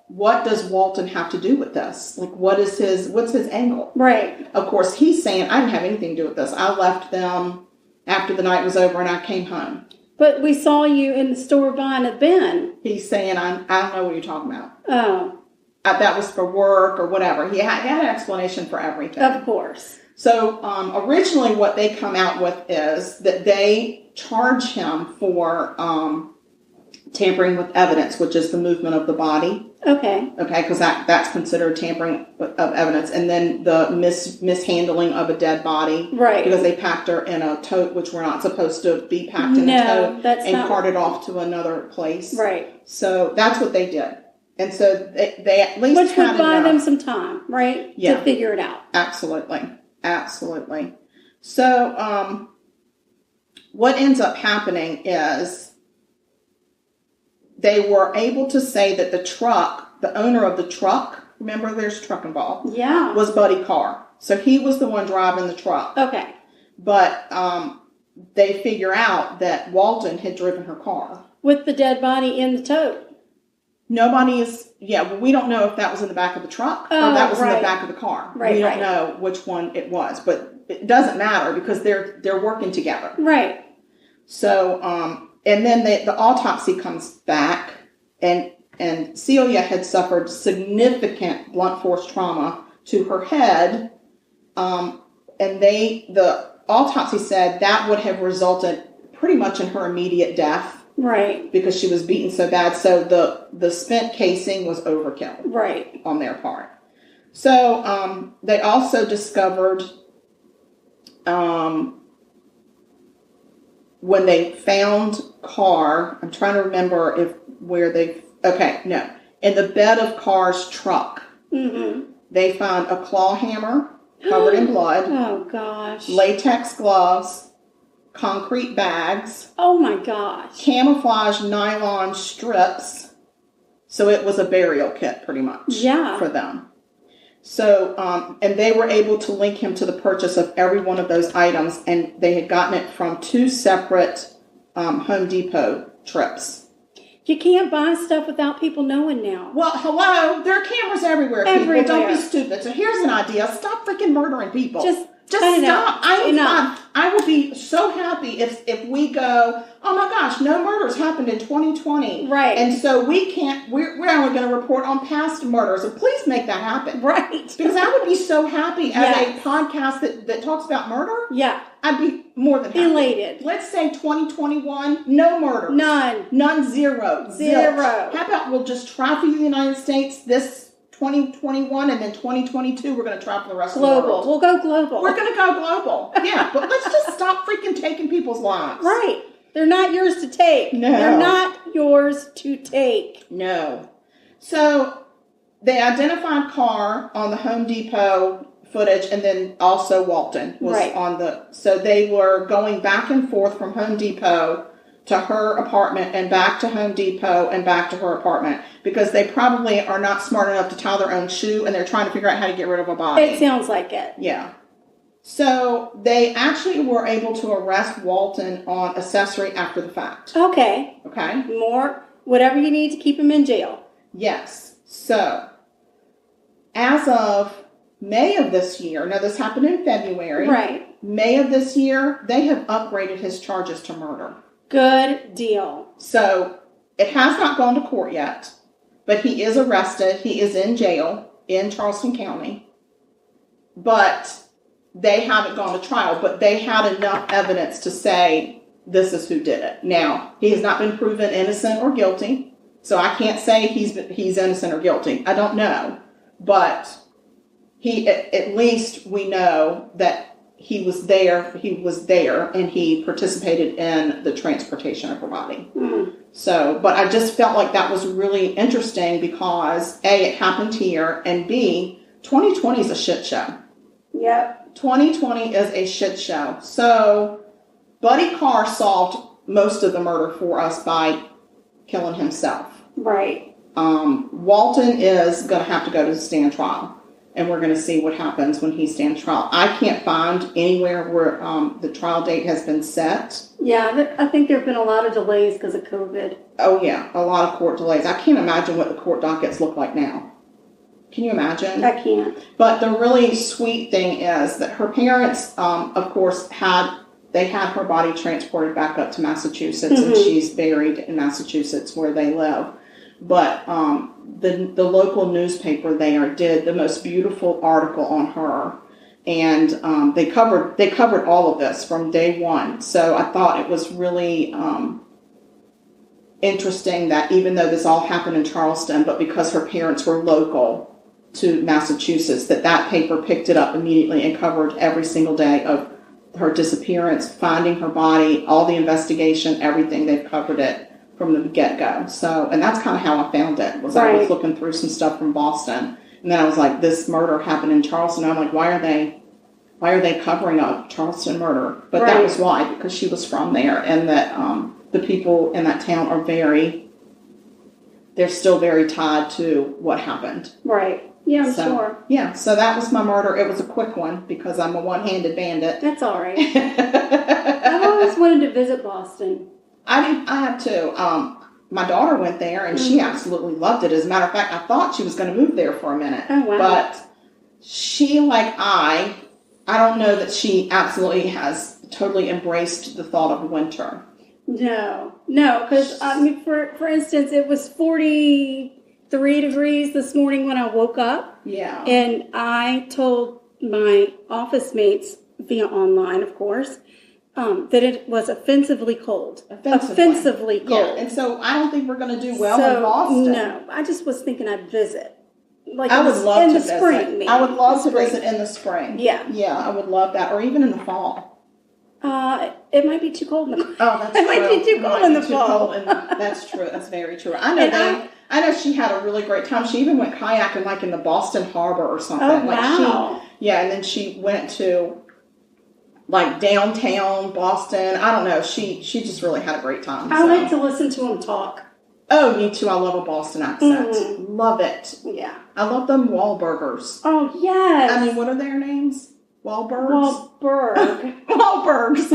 does Walton have to do with this? Like, what's his angle? Right. Of course, he's saying, I didn't have anything to do with this. I left them after the night was over and I came home. But we saw you in the store buying a bin. He's saying, I don't know what you're talking about. Oh. That was for work or whatever. He had an explanation for everything. Of course. So originally what they come out with is that they charge him for tampering with evidence, which is the movement of the body. Okay. Okay, because that's considered tampering of evidence. And then the mishandling of a dead body. Right. Because they packed her in a tote, which we're not supposed to be packed in a tote. And carted off to another place. Right. So that's what they did. And so they at least which would buy them some time, right? Yeah. To figure it out. Absolutely. Absolutely. So what ends up happening is they were able to say that the owner of the truck, remember there's a truck involved, was Buddy Carr. So he was the one driving the truck. Okay. But they figure out that Walton had driven her car. With the dead body in the tote. Nobody is, but we don't know if that was in the back of the truck or that was in the back of the car. Right, we don't know which one it was, but it doesn't matter because they're working together. Right. So, and then the autopsy comes back, and Celia had suffered significant blunt force trauma to her head, and the autopsy said that would have resulted pretty much in her immediate death. Right. Because she was beaten so bad. So the spent casing was overkill. Right. On their part. So they also discovered when they found Carr, I'm trying to remember in the bed of Carr's truck, they found a claw hammer covered in blood. Oh, gosh. Latex gloves. Concrete bags. Oh my gosh. Camouflage nylon strips. So it was a burial kit pretty much. Yeah. For them. So, and they were able to link him to the purchase of every one of those items, and they had gotten it from 2 separate Home Depot trips. You can't buy stuff without people knowing now. Well, hello. There are cameras everywhere. People. Don't be stupid. So here's an idea. Stop freaking murdering people. Just stop. I will be so happy if we go, oh my gosh, no murders happened in 2020. Right. And so we're only going to report on past murders. So please make that happen. Right. Because I would be so happy as a podcast that talks about murder. Yeah. I'd be more than happy. Elated. Let's say 2021, no murders. None, zero. How about we'll just try for the United States this 2021, and then 2022, we're going to try for the rest of the world. We'll go global. We're going to go global. Yeah, but let's just stop freaking taking people's lives. Right. They're not yours to take. No. They're not yours to take. No. So they identified Carr on the Home Depot footage, and then also Walton was on the... So they were going back and forth from Home Depot to her apartment and back to Home Depot and back to her apartment because they probably are not smart enough to tie their own shoe and they're trying to figure out how to get rid of a body. It sounds like it. Yeah. So they actually were able to arrest Walton on accessory after the fact. Okay. More, whatever you need to keep him in jail. Yes. So as of May of this year, now this happened in February. Right. May of this year, they have upgraded his charges to murder. Good deal. So it has not gone to court yet, but he is arrested. He is in jail in Charleston County, but they haven't gone to trial, but they had enough evidence to say this is who did it. Now, he has not been proven innocent or guilty, so I can't say he's innocent or guilty. I don't know, but at least we know that he was there, and he participated in the transportation of her body. Mm. So, but I just felt like that was really interesting because A, it happened here, and B, 2020 is a shit show. Yep. 2020 is a shit show. So, Buddy Carr solved most of the murder for us by killing himself. Right. Walton is going to have to go to the stand trial. And we're going to see what happens when he stands trial. I can't find anywhere where the trial date has been set. Yeah, I think there have been a lot of delays because of COVID. Oh, yeah, a lot of court delays. I can't imagine what the court dockets look like now. Can you imagine? I can't. But the really sweet thing is that her parents, of course, had they had her body transported back up to Massachusetts, and she's buried in Massachusetts where they live. But the local newspaper there did the most beautiful article on her, and they covered all of this from day one. So I thought it was really interesting that even though this all happened in Charleston, but because her parents were local to Massachusetts, that paper picked it up immediately and covered every single day of her disappearance, finding her body, all the investigation, everything. They've covered it from the get-go. So, and that's kind of how I found it, was I was looking through some stuff from Boston, and then I was like, this murder happened in Charleston. I'm like, why are they covering a Charleston murder? But that was why, because she was from there, and that the people in that town are they're still very tied to what happened. Right. Yeah, I'm sure. Yeah, so that was my murder. It was a quick one because I'm a one-handed bandit. That's all right. I've always wanted to visit Boston. I have too. My daughter went there, and she absolutely loved it. As a matter of fact, I thought she was going to move there for a minute. Oh, wow. But she, like I don't know that she absolutely has totally embraced the thought of winter. No, because, for instance, it was 43 degrees this morning when I woke up. Yeah. And I told my office mates, via online, of course, that it was offensively cold. Offensively cold. Yeah, and so I don't think we're going to do well in Boston. No, I just was thinking I'd visit. Like I would love to visit. Spring, maybe. I would love to visit in the spring. Yeah. Yeah, I would love that. Or even in the fall. It might be too cold in the fall. Oh, that's true. It might be too cold in the fall. That's true. That's very true. I know she had a really great time. She even went kayaking like in the Boston Harbor or something. Oh, wow. And then she went to like downtown Boston. I don't know. She just really had a great time. I like to listen to them talk. Oh, me too. I love a Boston accent. Love it. Yeah. I love them Wahlburgers. Oh, yes. I mean, what are their names? Wahlbergs? Wahlbergs.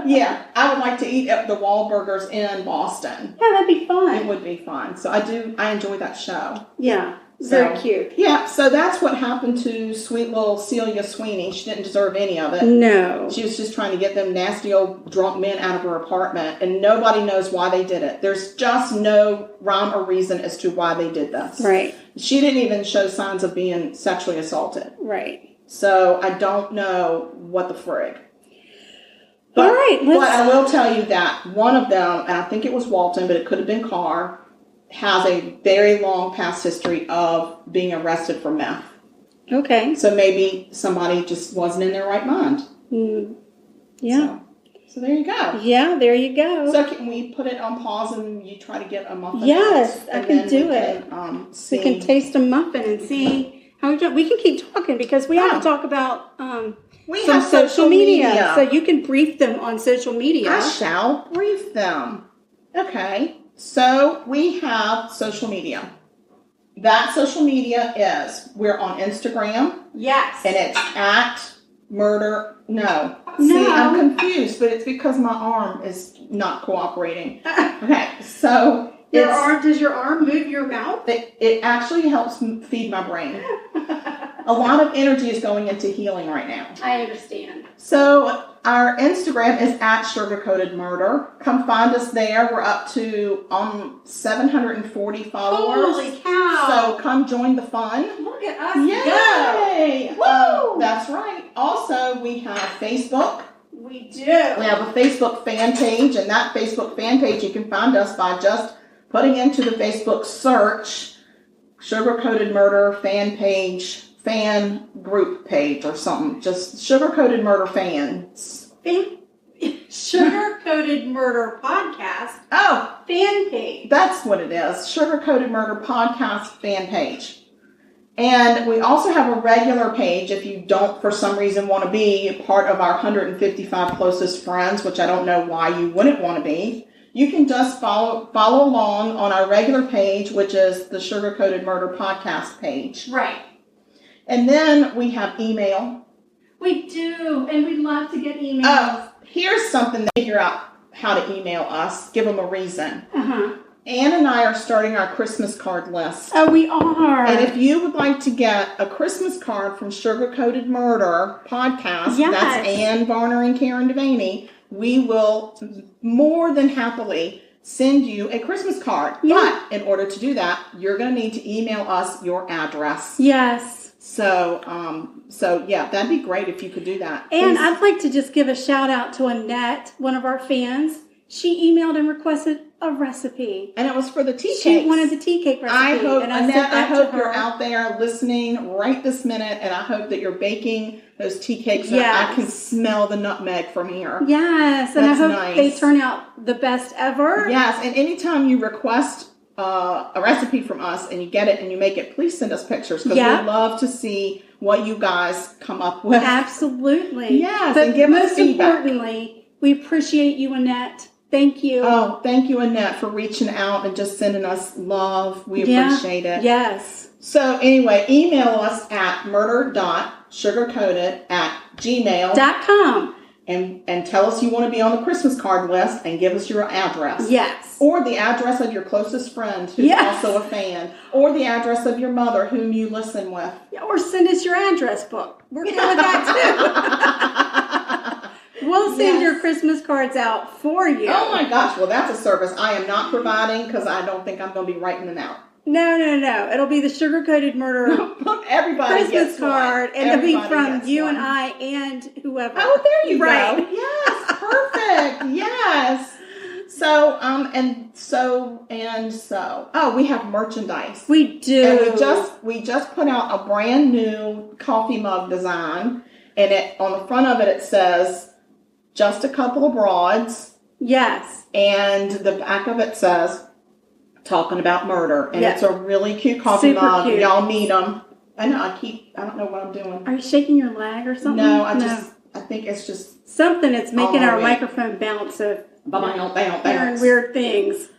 Yeah, I would like to eat at the Wahlburgers in Boston. Yeah, that'd be fun. It would be fun. So I enjoy that show. Yeah, very cute. Yeah, so that's what happened to sweet little Celia Sweeney. She didn't deserve any of it. No. She was just trying to get them nasty old drunk men out of her apartment, and nobody knows why they did it. There's just no rhyme or reason as to why they did this. Right. She didn't even show signs of being sexually assaulted. Right. So I don't know what the frig. But, all right. But I will tell you that one of them, and I think it was Walton, but it could have been Carr, has a very long past history of being arrested for meth. Okay. So maybe somebody just wasn't in their right mind. Yeah. So there you go. Yeah, there you go. So can we put it on pause and you try to get a muffin? Yes, I can do it. We can taste a muffin and see how we do. We can keep talking because we have to talk about we have social media. So you can brief them on social media. I shall brief them. Okay. So we have social media. That social media is, we're on Instagram. Yes. And it's at murder. No. See, I'm confused, but it's because my arm is not cooperating. Okay. So does your arm move your mouth? It actually helps feed my brain. A lot of energy is going into healing right now. I understand. So our Instagram is at Sugar-Coated Murder. Come find us there. We're up to 740 followers. Holy cow. So come join the fun. Look at us Yay! go. Woo! That's right. Also, we have Facebook. We do. We have a Facebook fan page, and that Facebook fan page, you can find us by just putting into the Facebook search Sugar-Coated Murder fan page, fan group page or something. Just Sugar-Coated Murder fans. Sugar-Coated Murder Podcast. Oh. Fan page. That's what it is. Sugar-Coated Murder Podcast fan page. And we also have a regular page if you don't, for some reason, want to be part of our 155 closest friends, which I don't know why you wouldn't want to be. You can just follow along on our regular page, which is the Sugar-Coated Murder Podcast page. Right. And then we have email. We do, and we'd love to get emails. Here's something to figure out how to email us. Give them a reason. Ann and I are starting our Christmas card list. Oh, we are. And if you would like to get a Christmas card from Sugar Coated Murder podcast, that's Ann Varner and Karen Devaney, we will more than happily send you a Christmas card. Yeah. But in order to do that, you're going to need to email us your address. Yes. So yeah, that'd be great if you could do that. And I'd like to just give a shout out to Annette, one of our fans. She emailed and requested a recipe. And it was for the tea cake. She wanted the tea cake recipe. I hope, and Annette, I hope you're out there listening right this minute, and I hope that you're baking those tea cakes. Yes. I can smell the nutmeg from here. Yes, and I hope they turn out the best ever. Yes, and anytime you request a recipe from us and you get it and you make it, please send us pictures because we love to see what you guys come up with. Absolutely. Yes, but and give us feedback. Most importantly, we appreciate you, Annette. Thank you. Oh, thank you, Annette, for reaching out and just sending us love. We appreciate it. Yes. So anyway, email us at murder.sugarcoated@gmail.com and tell us you want to be on the Christmas card list and give us your address. Yes. Or the address of your closest friend who's also a fan. Or the address of your mother whom you listen with. Or send us your address book. We're good with that too. We'll send your Christmas cards out for you. Oh my gosh. Well, that's a service I am not providing because I don't think I'm going to be writing them out. No. It'll be the Sugar Coated Murder Everybody Christmas gets card. one. And it'll be from you and I and whoever. Oh, there you go. Yes. Perfect. Yes. So, Oh, we have merchandise. We do. And we just put out a brand new coffee mug design. And on the front of it says, "Just a couple of broads." Yes. And the back of it says, "Talking about murder." And it's a really cute coffee mug. Cute. Y'all meet them. I know I don't know what I'm doing. Are you shaking your leg or something? No, I think it's just something that's making our microphone bounce. So hearing weird things.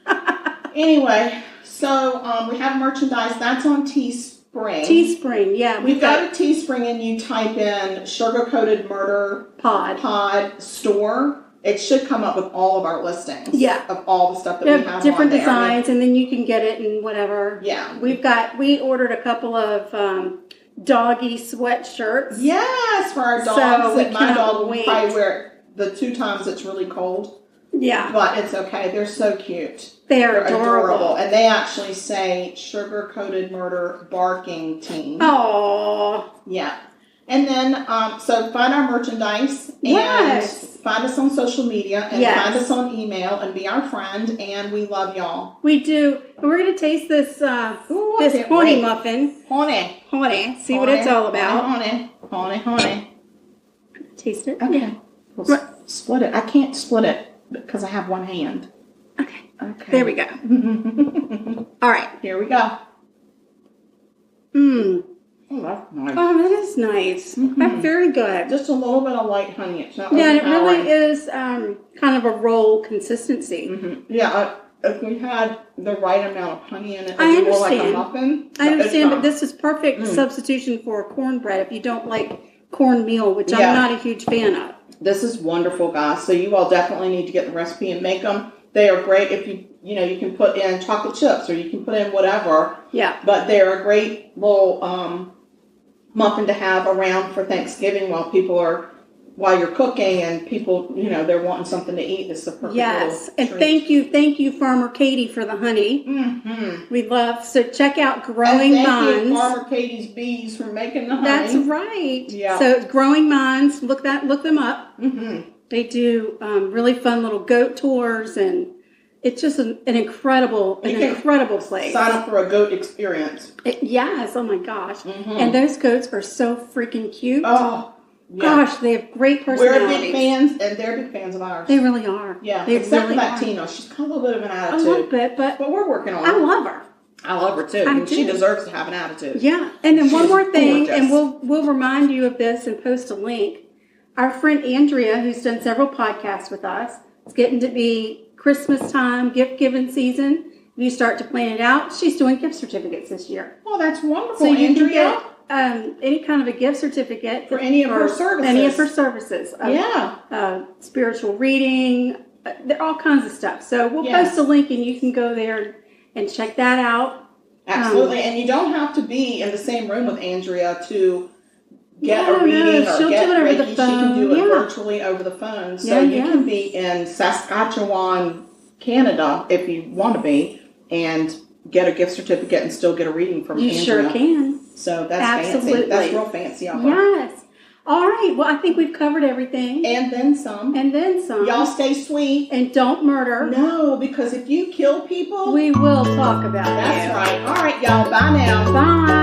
Anyway, so we have merchandise. That's on Teespring. Teespring, yeah. We've got a Teespring, and you type in Sugar Coated Murder Pod store. It should come up with all of our listings. Yeah. Of all the stuff that we have different on designs, and then you can get it in whatever. Yeah. We ordered a couple of doggy sweatshirts. Yes, for our dogs. So my dog will probably wear it the 2 times it's really cold. Yeah. But it's okay. They're so cute. They're adorable. And they actually say Sugar Coated Murder Barking Team. Aww. Yeah. And then, so find our merchandise and find us on social media and find us on email and be our friend. And we love y'all. We do. We're going to taste this honey muffin. Honey. See what it's all about. Honey. Taste it. Okay. Yeah. We'll split it. I can't split it because I have one hand. Okay. There we go. All right. Here we go. Mmm. Oh, that's nice. Oh, that is nice. Mm-hmm. That's very good. Just a little bit of light honey. It's not and it really is kind of a roll consistency. Mm-hmm. Yeah, if we had the right amount of honey in it, it would be more like a muffin. I understand, but this is perfect substitution for cornbread if you don't like cornmeal, which I'm not a huge fan of. This is wonderful, guys. So you all definitely need to get the recipe and make them. They are great if you can put in chocolate chips or you can put in whatever. Yeah. But they're a great little muffin to have around for Thanksgiving while you're cooking and people, they're wanting something to eat. It's the perfect little and treat. thank you, Farmer Katie, for the honey. Mm-hmm. We love, so check out Growing and Minds. Thank you, Farmer Katie's bees for making the honey. That's right. Yeah. So it's Growing Minds. Look them up. Mm-hmm. They do really fun little goat tours, and it's just an incredible place. Sign up for a goat experience. Yes, oh my gosh. Mm-hmm. And those goats are so freaking cute. Oh, yeah. Gosh, they have great personalities. We're big fans, and they're big fans of ours. They really are. Yeah, except for that Tina. She's got a little bit of an attitude. A little bit, but we're working on it. I love her. I love her too. She deserves to have an attitude. Yeah, and then one more thing, and we'll remind you of this and post a link. Our friend Andrea, who's done several podcasts with us, it's getting to be Christmas time, gift giving season. If you start to plan it out, she's doing gift certificates this year. Oh, that's wonderful, so you Andrea. Can get any kind of a gift certificate for any of her services. Any of her services. Spiritual reading, there are all kinds of stuff. So we'll post a link and you can go there and check that out. Absolutely. And you don't have to be in the same room with Andrea to get a reading or get Reiki. She can do it virtually over the phone. So you can be in Saskatchewan, Canada, if you want to be, and get a gift certificate and still get a reading from Andrea. You sure can. So that's fancy. That's real fancy of her. Yes. All right. Well, I think we've covered everything. And then some. And then some. Y'all stay sweet. And don't murder. No, because if you kill people, we will talk about it. That's right. All right, y'all. Bye now. Bye.